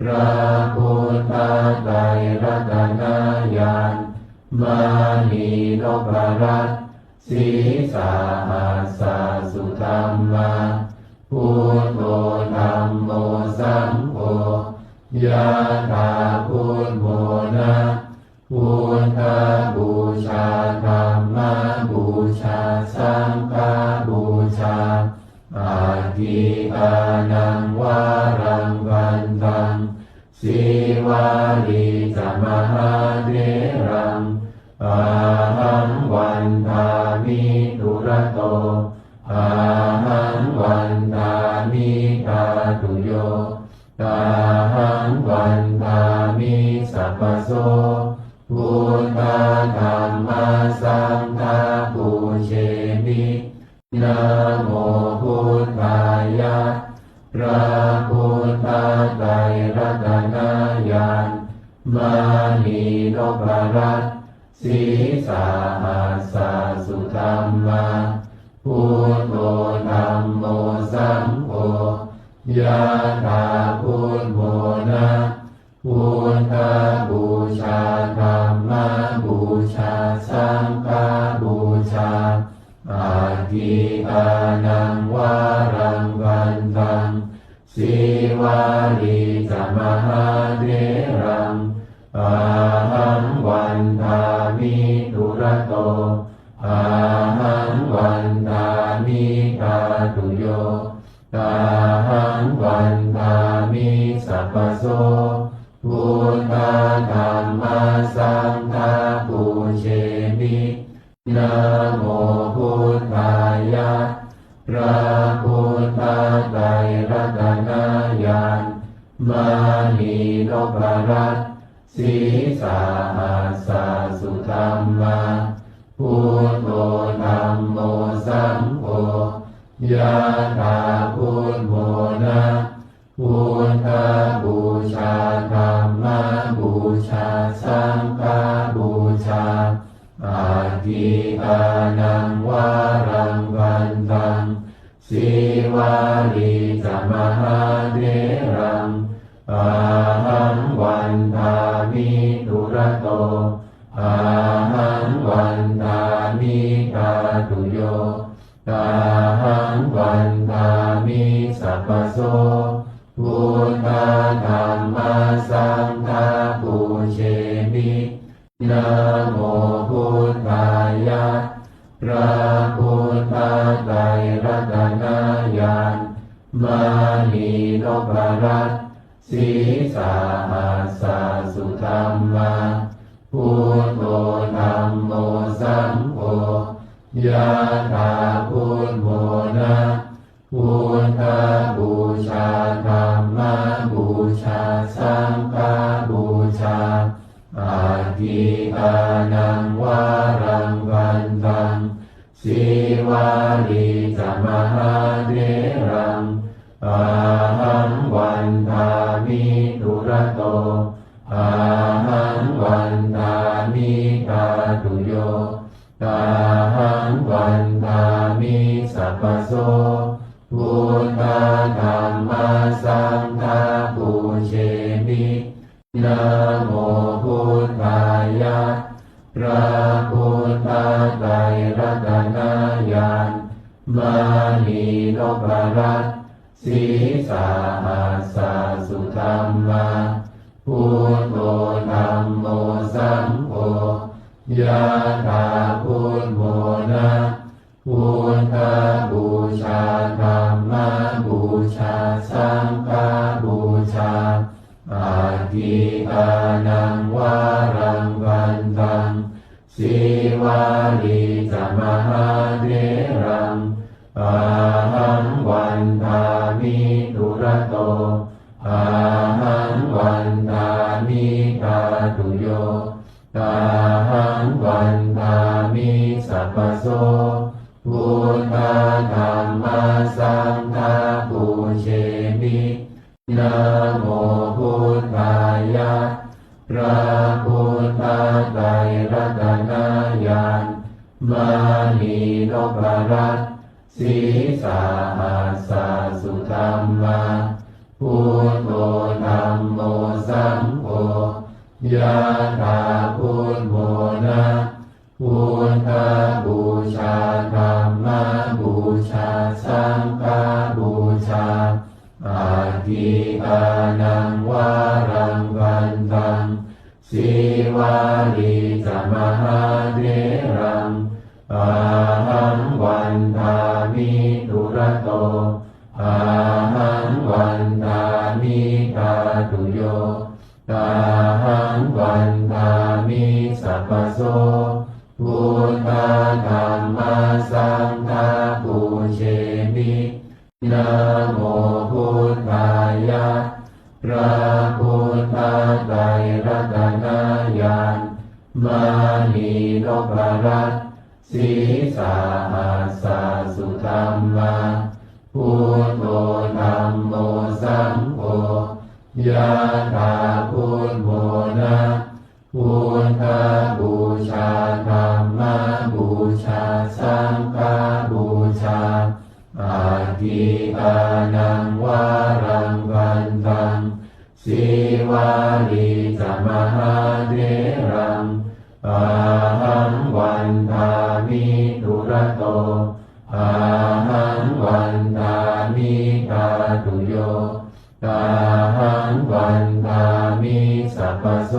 พระพุทธไตรรัตนญาณมานีนพรัตน์สีสาหัสสะสุธัมมาพุทโธธัมโมสังโฆยะถาพุทโธนะพุทธบูชาธัมมบูชาสังฆบูชาอาทิตานังวารังวันตังสีวาลีจมหาเถรังอาหังวันทามิทุระโตอาหังวันทามิกาตุโยตาหังวันทามิสัพพโสพุทธธัมมาสังฆาปูเชมินะโมพุทธายะพระพุทธไตรรัตนญา านมานีนพรัตน์สีสาหัสสะสุธัมมาพุทโธธัมโมสังโฆยะถาพุทโธนะพุทธบูชาธัมมบูชาสังฆบูชาอาทิตานังวารังวันตังสีวาลีจามหาเถรังอาหังวันทามิทุระโตอาหังวันทามิกาตุโยอาหังวันทามิสัพพโสพุทธธัมมาสังฆาปูเชมินะโมพุทธายะพระพุทธไตรรัตนญาณมานีนพรัตน์สีสาหัสสะสุธัมมาพุทโธธัมโมสังโฆยะถาพุทโธนะพุทธบูชาธัมมบูชาสังฆบูชาอาทิตานังวารังวันตังสีวาลีจามหาเถรังอาหังวันทามิทุระโตอาหังวันทามิกาตุโยอาหังวันทามิสัพพโสพุทธธัมมาสังฆาปูเชมินะโมพุทธายะพระพุทธไตรรัตนญาณมานีนพรัตน์สีสาหัสสะสุธัมมาพุทโธธัมโมสังโฆยะถาพุทโธนะพุทธบูชาธัมมบูชาสังฆบูชาอาทิตานังวารังวันตังสีวาลีจามหาเถรังอาหังวันทามิทุระโตอาหังวันทามิกาตุโยอาหังวันทามิสัพพโสพุทธธัมมาสังฆาปูเชมินะโมพุทธายะพระพุทธไตรรัตนญาณมานีนพรัตน์สีสาหัสสะสุธัมมาพุทโธธัมโมสังโฆยะถาพุทโธนะพุทธบูชาธัมมบูชาสังฆบูชาอาทิตานังวารังวันตังสีวาลีจามหาเถรังอาหังวันทามิทุระโตอาหังวันทามิกาตุโยอาหังวันทามิสัพพโสพุทธธัมมาสังฆาปูเชมินะโมพุทธายะพระพุทธไตรรัตนญาณมานีนพรัตน์สีสาหัสสะสุธัมมาพุทโธธัมโมสังโฆยะถาพุทโธนะพุทธบูชาธัมมบูชาสังฆบูชาอาทิตานังวารังวันตังสีวาลีจามหาเถรังอาหังวันทามิทุระโตอาหังวันทามิกาตุโยอาหังวันทามิสัพพโสพุทธธัมมาสังฆาปูเชมินะโมพุทธายะพระพุทธไตรรัตนญาณมานีนพรัตน์สีสาหัสสะสุธัมมาพุทโธธัมโมสังโฆ ยะถาพุทโธนะพุทธบูชาธัมมบูชาสังฆบูชาอาทิตานังวารังวันตังสีวาลีจมหาเถรังอาหังวันทามิทุระโตอาหังวันทามิกาตุโยอาหังวันทามิสัพพโส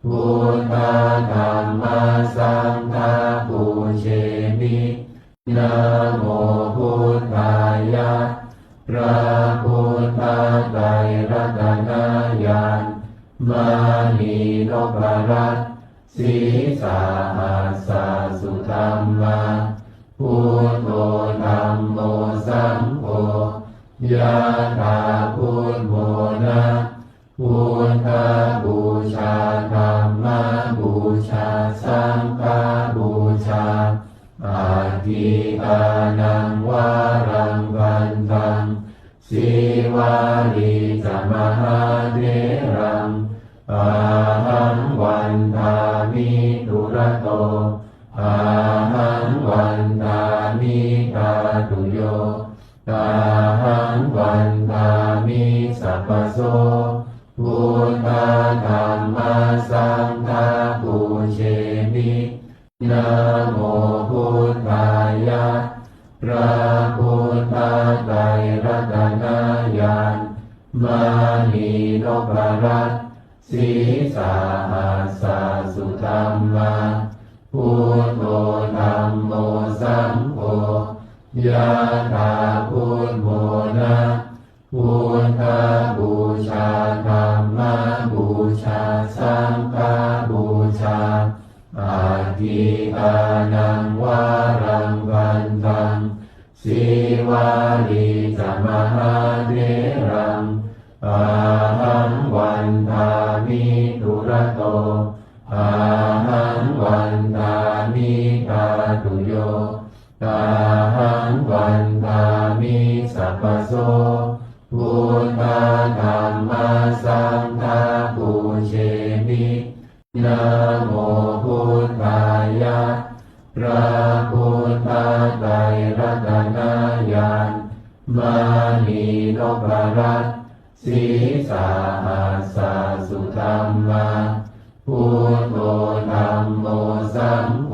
พุทธธัมมาสังฆาปูเชมินะโมพุทธายะพระพุทธไตรรัตนญาณมานีนพรัตน์สีสาหัสสะสุธัมมาพุทโธธัมโมสังโฆยะถาพุทโธนะพุทธบูชาธัมมบูชาสังฆบูชาอาทิตานังวารังวันตังสีวาลีจมหาเถรังอาหังวันทามิทุระโตอาหังวันทามิกาตุโยอาหังวันทามิสัพพโสพุทธธัมมาสังฆาปูเชมินะโมพุทธายะพระพุทธไตรรัตนญาณมานีนพรัตน์สีสาหัสสะสุธัมมาพุทโธธัมโมสังโฆยะถาพุทโธนะพุทธบูชาธัมมบูชาสังฆบูชาอาทิตานังวารังวันตังสีวาลีจมหาเถรังอาหังวันทามิทุระโตอาหังวันทามิกาตุโยอาหังวันทามิสัพพโสพุทธธัมมาสังฆาปูเชมินะโมพุทธายะพระพุทธไตรรัตนญาณมานีนพรัตน์สีสาหัสสะสุธัมมาพุทโธธัมโมสังโฆ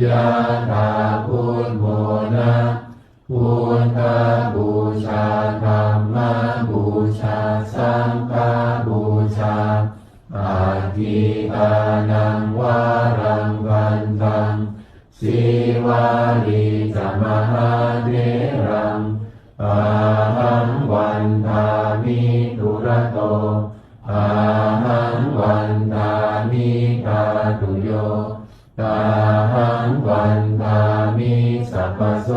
ยะถาพุทโธนะพุทธบูชาธัมมบูชาสังฆบูชาอาทิตานังวารังวันตังสีวาลีจมหาเถรังอาหังวันทามิทุระโตอาหังวันทามิกาตุโยอาหังวันทามิสัพพโส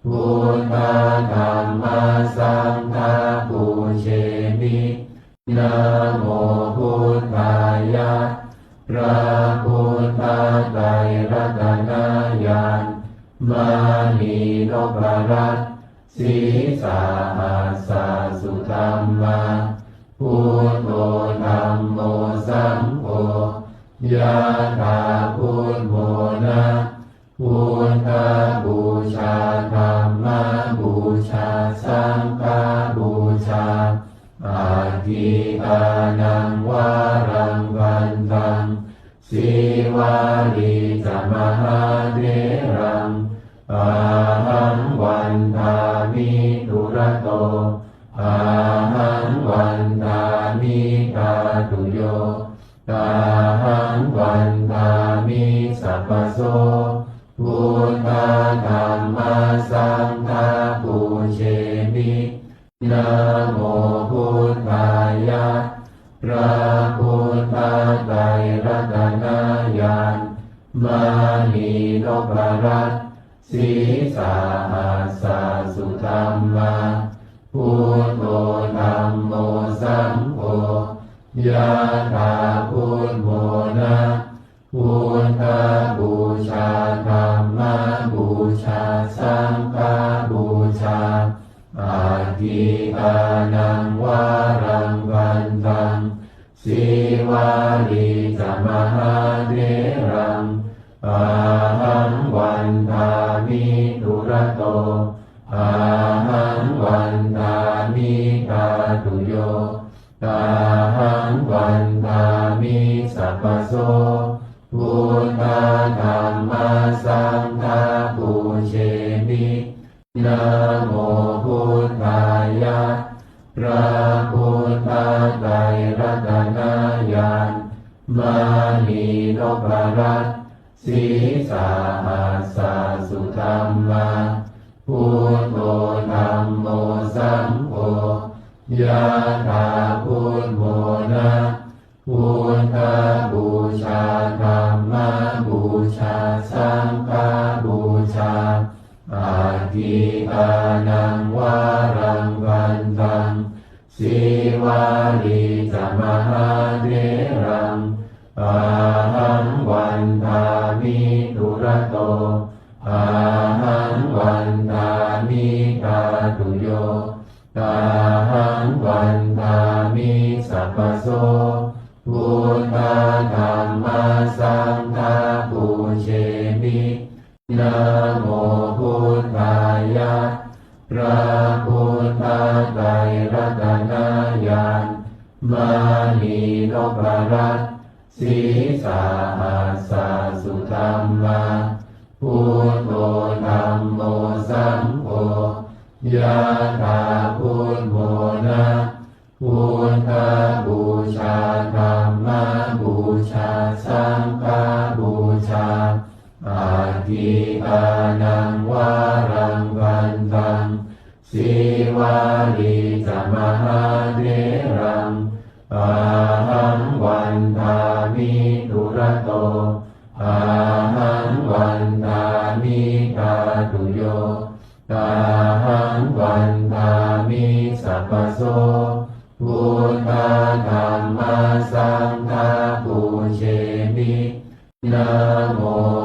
พุทธธัมมาสังฆาปูเชมินะโมพุทธายะพระพุทธไตรรัตนญาณมานีนพรัตน์สีสาหัสสะสุธัมมาพุทโธธัมโมสังโฆยะถาพุทโธนะพุทธบูชาธัมมบูชาสังฆบูชาอาทิตานังวารังวันตังสีวาลีจมหาเถรังอาหังวันทามิทุระโตอาหังวันทามิกาตุโยอาหังวันทามิสัพพโสพุทธธัมมาสังฆาปูเชมินะโมพุทธายะพระพุทธไตรรัตนญาณมานีนพรัตน์สีสาหัสสะสุธัมมาพุทโธธัมโมสังโฆยะถาพุทโธนะพุทธบูชาธัมมบูชาสังฆบูชาอาทิตานังวารั สีวาลีจะมหาเถรังอาหังวันทามิทุระโตอาหังวันทามิกาตุโยอาหังวันทามิสัพพโสพุทธธัมมาสังฆาปูเชมินะโมพุทธายะพระพุทธไตรรัตนญาณมานีนพรัตน์สีสาหัสสะสุธัมมาพุทโธธัมโมสังโฆยะถาพุทโธนะพุทธบูชาธัมมบูชาสังฆบูชาอาทิตานังวารังวันตังสีวาลีจะมหาเถรังอาหังวันทามิทุระโตอาหังวันทามิกาตุโยอาหังวันทามิสัพพโสพุทธธัมมาสังฆาปูเชมินะโมพุทธายะพระพุทธไตรรัตนญาณมานีนพรัตน์สีสาหัสสะสุธัมมาพุทโธธัมโมสังโฆยะถาพุทโธนะพุทธบูชาธัมมบูชาสังฆบูชาอาทิตานังวารังวันตังสีวาลีจะมหาเถรังอาหังวันทามิทุระโตอาหังวันทามิกาตุโยอาหังวันทามิสัพพโสพุทธธัมมาสังฆาปูเชมินะโม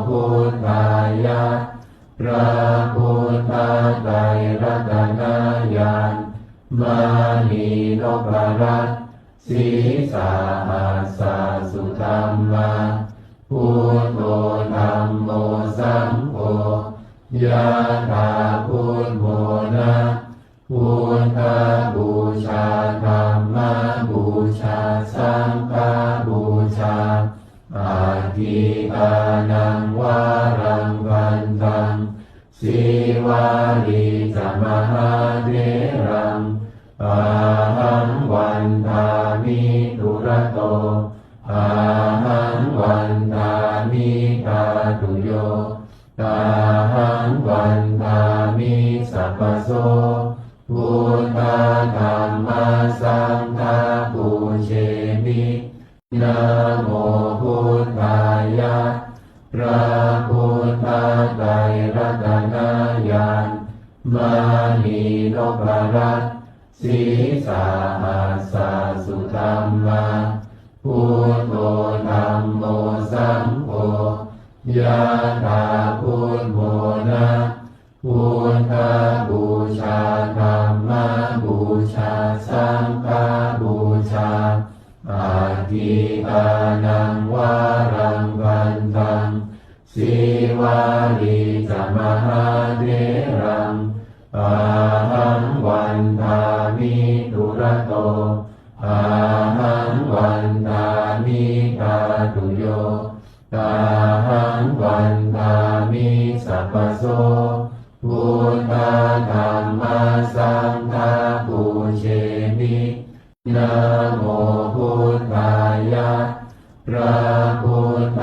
พุทธายะพระพุทธไตรรัตนญาณมานีนพรัตน์สีสาหัสสะสุธัมมาพุทโธธัมโมสังโฆยะถาพุทโธนะพุทธบูชาธัมมบูชาสังฆบูชาอาทิตานังวารังวันตังสีวาลีจะมหาเถรังอาหังวันทามิทุระโตอาหังวันทามิกาตุโยอาหังวันทามิสัพพโสพุทธธัมมาสังฆาปูเชมินะโมพุทธายะพระพุทธไตรรัตนญาณมานีนพรัตน์สีสาหัสสะสุธัมมาพุทโธธัมโมสังโฆยะถาพุทโธนะพุทธบูชาธัมมบูชาสังฆบูชาอาทิตานังวารังวันตังสีวาลีจะมหาเถรังอาหังวันทามิทุระโตอาหังวันทามิกาตุโยอาหังวันทามิสัพพโสพุทธธัมมาสังฆาปูเชมินะโมพุทธายะพระพุทธ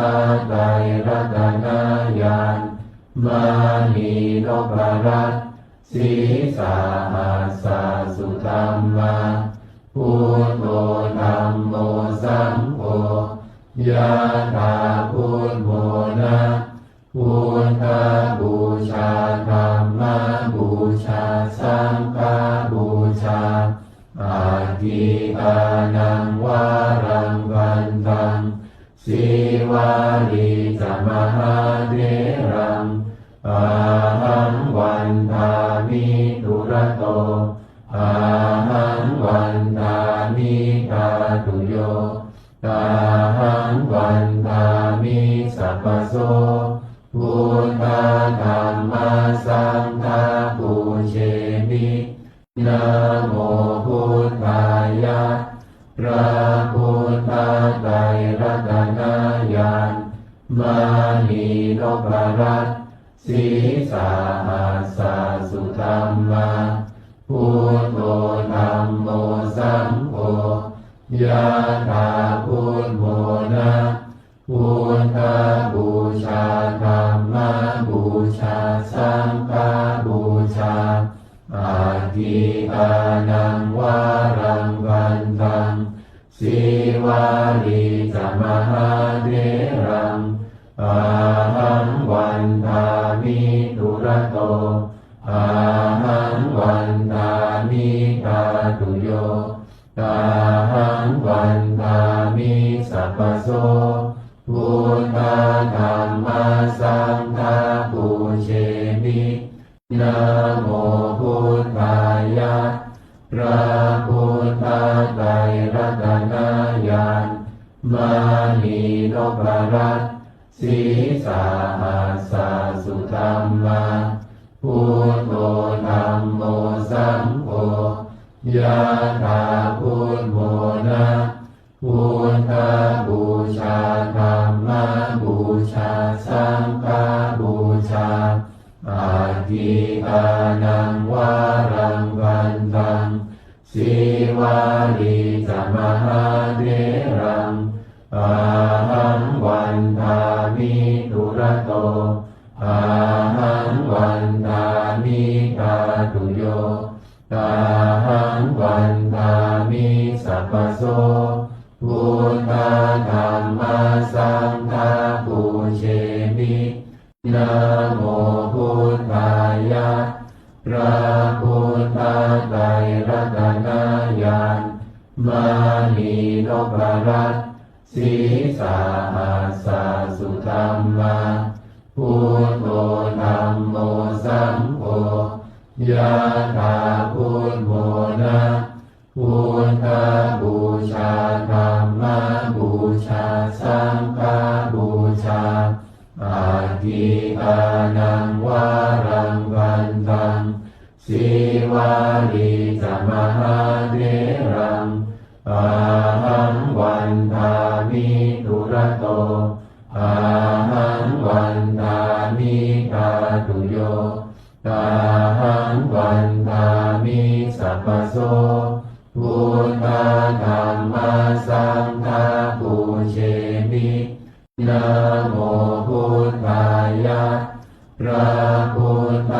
ไตรรัตนญาณมานีนพรัตน์สีสาหัสสะสุธัมมาพุทโธธัมโมสังโฆยะถาพุทโธนะพุทธบูชาธัมมบูชาสังฆบูชาอาทิตานังวารังวันตังสีวาลีจะมหาเถรังอาหังวันทามิทุระโตอาหังวันทามิกาตุโย ตาหังวันทามิสัพพโสพุทธธัมมาสังฆาปูเชมินะโมพุทธายะพระพุทธไตรรัตนญาณมานีนพรัตน์สีสาหัสสะสุธัมมาพุทโธธัมโมสังโฆยะถาพุทโธนะพุทธบูชาธัมมบูชาสังฆบูชาอาทิตานังวารังวันตังสีวาลีจมหาเถรังอาหังวันทามิทุระโตอาหังวันทามิกาตุโยอาหังวันทามิสัพพโสพุทธธัมมาสังฆาปูเชมินะโมพุทธายะพระพุทธไตรรัตนญาณมานีนพรัตน์สีสาหัสสะสุธัมมาพุทโธธัมโมสังโฆยะถาพุทโธนะพุทธบูชาธัมมบูชาสังฆบูชาอาทิตานังวารังวันตังสีวาลีจมหาเถรังอาหังวันทามิทุระโตอาหังวันทามิกาตุโยอาหังวันทามิสัพพโสพุทธธัมมาสังฆาปูเชมินะโมพุทธายะพระพุทธไตรรัตนญาณมานีนพรัตน์สีสาหัสสะสุธัมมาพุทโธธัมโมสังโฆยะถาพุทโธนะพุทธบูชาธัมมบูชาสังฆบูชาอาทิตานังวารังวันตังสีวาลีจมหาเถรังอาหังวันทามิทุระโตอาหังวันทามิกาตุโยอาหังวันทามิสัพพโสพุทธธัมมาสังฆาปูเชมินะโมพุทธายะพระพุทธ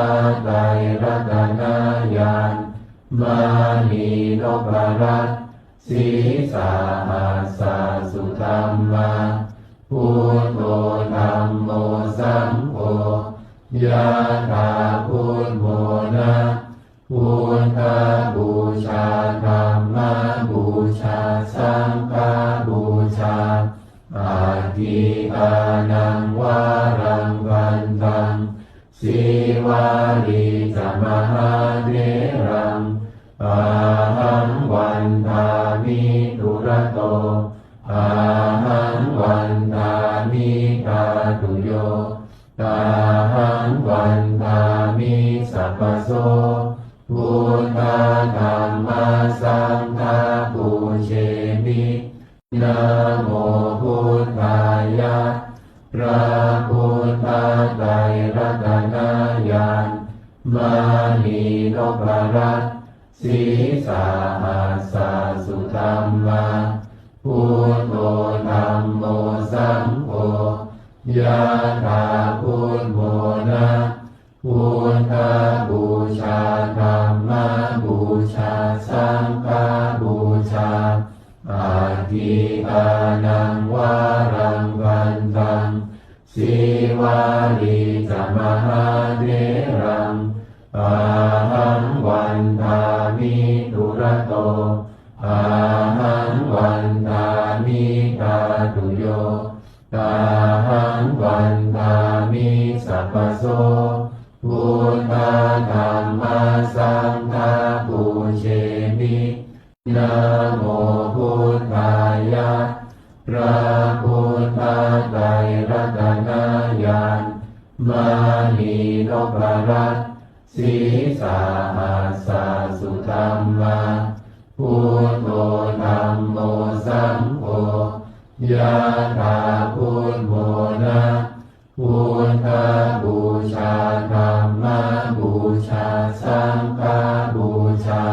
ไตรรัตนญาณมานีนพรัตน์สีสาหัสสะสุธัมมาพุทโธธัมโมสังโฆยะถาพุทโธนะพุทธบูชาธัมมบูชาสังฆบูชาอาทิตานังวารังวันตังสีวาลีจมหาเถรังอาหังวันทามิทุระโตอาหังวันทามิกาตุโยอาหังวันทามิสัพพโสพุทธธัมมาสังฆาปูเชมินะโมพุทธายะพระพุทธไตรรัตนญาณมานีนพรัตน์สีสาหัสสะสุธัมมาพุทโธธัมโมสังโฆยะถาพุทโธนะพุทธบูชาธัมมบูชาสังฆบูชาอาทิตานังวารังวันตังสีวาลีจมหาเถรังอาหังวันทามิทุระโตอาหังวันทามิกาตุโยอาหังวันทามิสัพพโสพุทธธัมมาสังฆาปูเชมินะโมพุทธายะพ พระพุทธไตรรัตนญาณมานีนพรัตน์ศีสาหัสสะสุธัมมาพุทโธธัมโมสังโฆยะถาพุทโธนะพุทธบูชาธัมมบูชาสังฆบูชา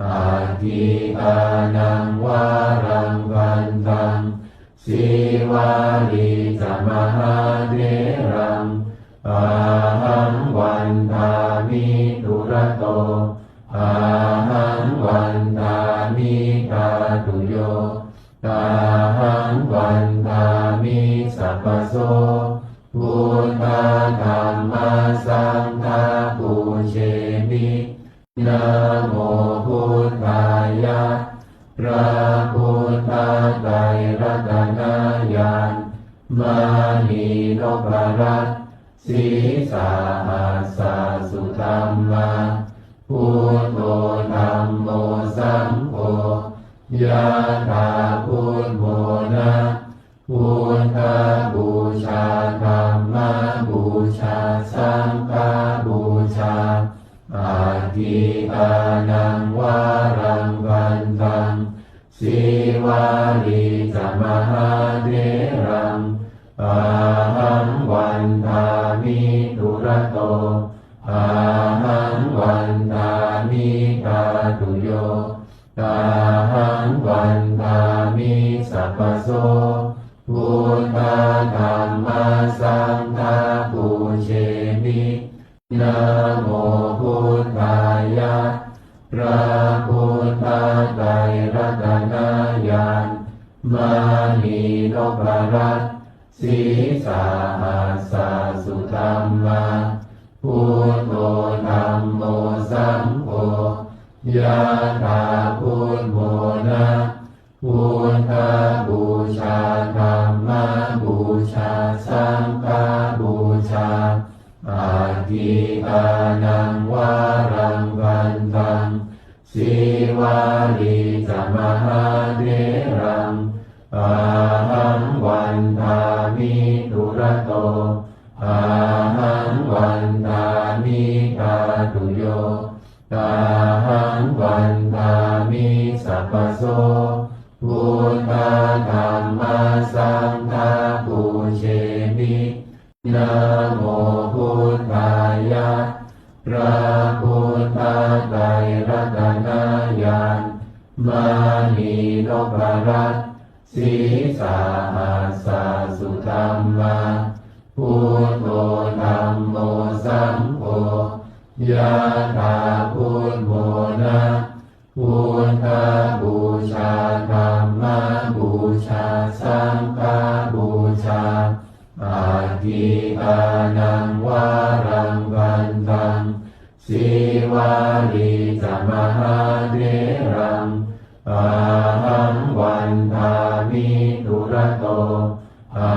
อาทิตานังวารังวันตังสีวาลีจมหาเถรังอาหังวันทามิทุระโตอาหังวันทามิกาตุโยอาหังวันทามิสัพพโสพุทธธัมมาสังฆาปูเชมินะโมพุทธายะพระพุทธไตรรัตนญาณมานีนพรัตน์ศีสาหัสสะสุธัมมาพุทโธธัมโมสังโฆยะถาพุทโธนะพุทธบูชาธัมมบูชาสังฆบูชาอาทิตานังวารังวันตังสีวาลีจมหาเถรังอาหังวันทามิทุระโตอาหังวันทามิกาตุโยอาหังวันทามิสัพพโสพุทธธัมมาสังฆาปูเชมินะโมพุทธายะพระพุทธไตรรัตนญาณมานีนพรัตน์ศีสาหัสสะสุธัมมาพุทโธธัมโมสังโฆยะถาพุทโธนะพุทธบูชาธัมมบูชาสังฆบูชาอาทิตานังวารังวันตังสีวาลีจมหาเถรังอาหังวันทามิทุระโตอาหังวันทามิกาตุโยอาหังวันทามิสัพพโสพุทธธัมมาสังฆาปูเชมินะโมพุทธายะพระพุทธไตรรัตนญาณมานีนพรัตน์ศีสาหัสสะสุธัมมาพุทโธธัมโมสังโฆยะถาพุทโธนะพุทธบูชาธัมมบูชาสังฆบูชาอาทิตานังวารังวันตังสีวาลีจมหาเถรังอาหังวันทามิทุระโตอา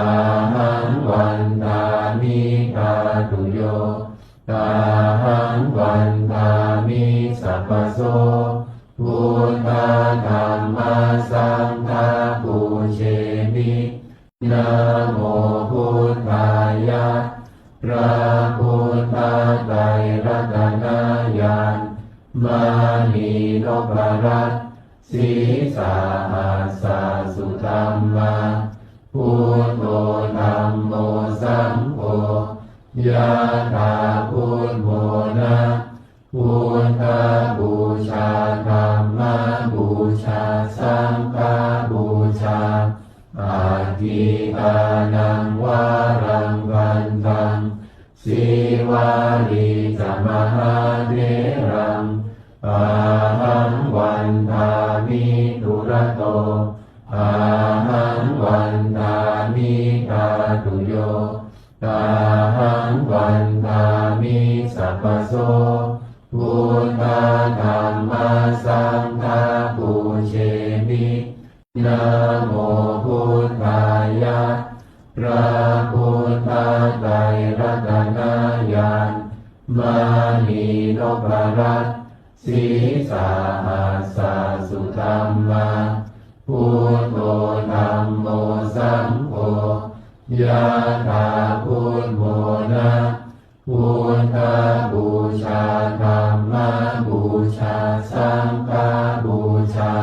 หังวันทามิกาตุโยอาหังวันทามิสัพพโสพุทธธัมมาสังฆาปูเชมินะโมพุทธายะพระพุทธไตรรัตนญาณมานีนพรัตน์ศีสาหัสสะสุธัมมาพุทโธธัมโมสังโฆยะถาพุทโธนะพุทธบูชาธัมมบูชาสังฆบูชาอาทิตานังวารังวันตังสีวาลีจมหาเถรังอาหังวันทามิทุระโตอาหังวันทามิกาตุโยอาหังวันทามิสัพพโสพุทธธัมมาสังฆาปูเชมินะโมพุทธายะพระพุทธไตรรัตนญาณมานีนพรัตน์ศีสาหัสสะสุธัมมาพุทโธธัมโม ยะถาพุทโธนะพุทธบูชาธัมมบูชาสังฆบูชา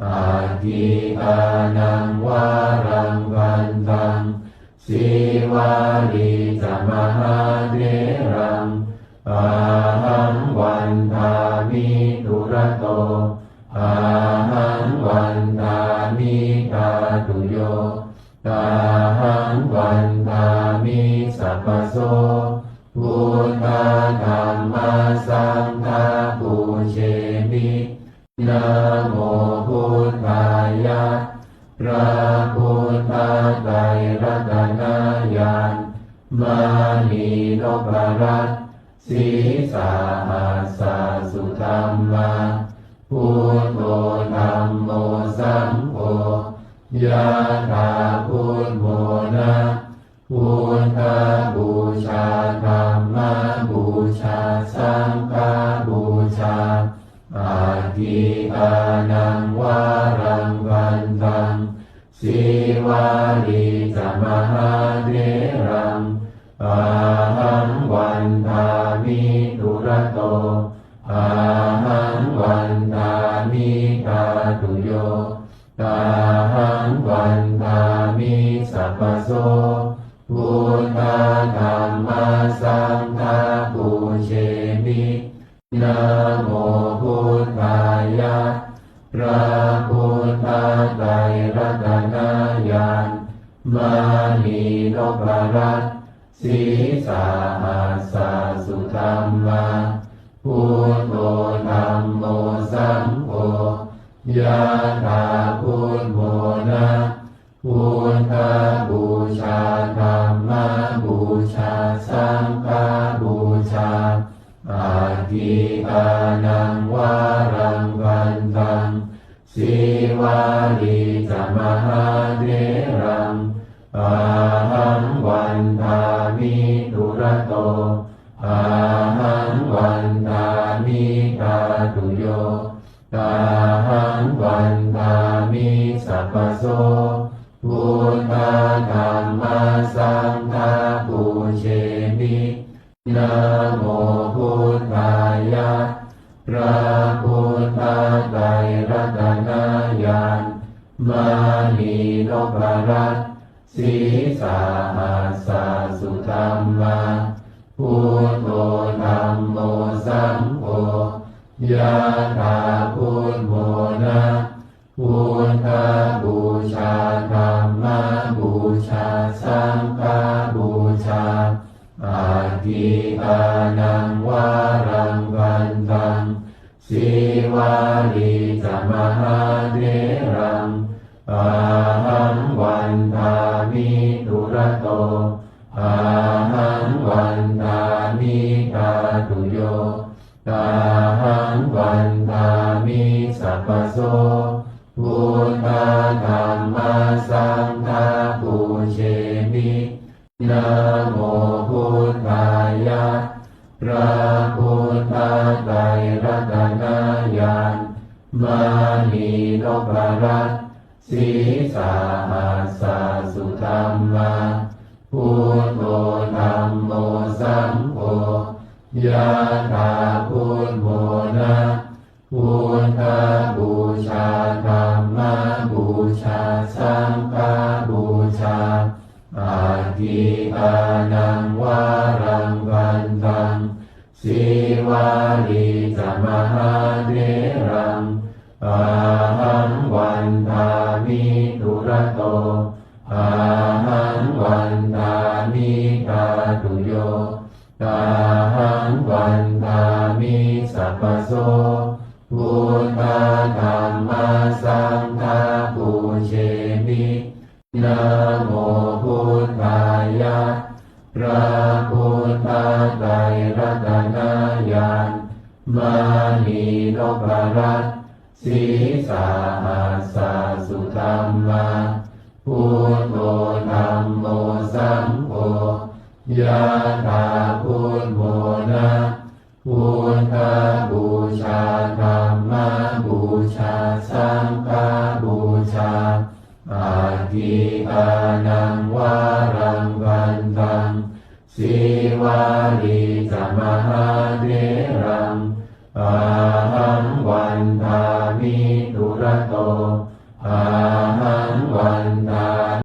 อาทิตานังวารังวันตังสีวาลีจมหาเถรังอาหังวันทามิทุระโตอาหังวันทามิกาตุโยตาหังวันทามิสัพพโสพุทธธัมมาสังฆาปูเชมินะโมพุทธายะพระพุทธไตรรัตนญาณมานีนพรัตน์สีสาหัสสุธรรมาพุทโธธัมโมสังโฆยะถาพุทโธนะพุทธบูชาธัมมบูชาสังฆบูชาอาทิตานังวารังวันตังสีวาลีจมหาเถรังอาหังวันทามิทุระโตอาหังวันทามิกาตุโยตาหังวันทามิสัพพโสพุทธธัมมาสังฆาปูเชมินะโมพุทธายะพระพุทธไตรรัตนญาณมานีนพรัตน์สีสาหัสสุธรรมาพุทโธธัมโมสังโฆยะถาพุทโธนะพุทธบูชาธัมมบูชาสังฆบูชาอาทิตานังวารังวันตังสีวาลีจมหาเถรังอาหังวันทามิทุระโตอาหังวันทามิกาตุโยตาหังวันทามิสัพพโสพุทธธัมมาสังฆาปูเชมินะโมพุทธายะพระพุทธไตรรัตนญาณมานีนพรัตน์สีสาหัสสุธรรมาพุทโธธัมโมสังโฆยะถาพุทโธนะพุทธบูชาธัมมบูชาสังฆบูชาอาทิตานังวารังวันตังสีวาลีจมหาเถรังอาหังวันทามิทุระโตอาหังวันทามิกาตุโยตาหังวันทามิสัพพโสพุทธธัมมาสังฆาปูเชมินะโมพุทธายะพระพุทธไตรรัตนญาณมานีนพรัตน์สีสาหัสสุธรรมาพุทโธธัมโมสังโฆยะถาพุทโธนะพุทธบูชาธัมมบูชาสังฆบูชาอาทิตานังวารังวันตังสีวาลีจมหาเถรังอาหังวันทามิทุระโตอาหังวันทามิกาตุโยตาหังวันทามิสัพพโสพุทธธัมมาสังฆาปูเชมินะโมพุทธายะพระพุทธไตรรัตนญาณมานีนพรัตน์สีสาหัสสุธรรมาพุทโธธัมโมสังโฆยะถาพุทโธนะพุทธบูชาธัมมบูชาสังฆบูชาอาทิตานังวารั สีวาลีจะมหาเถรังอาหังวันทา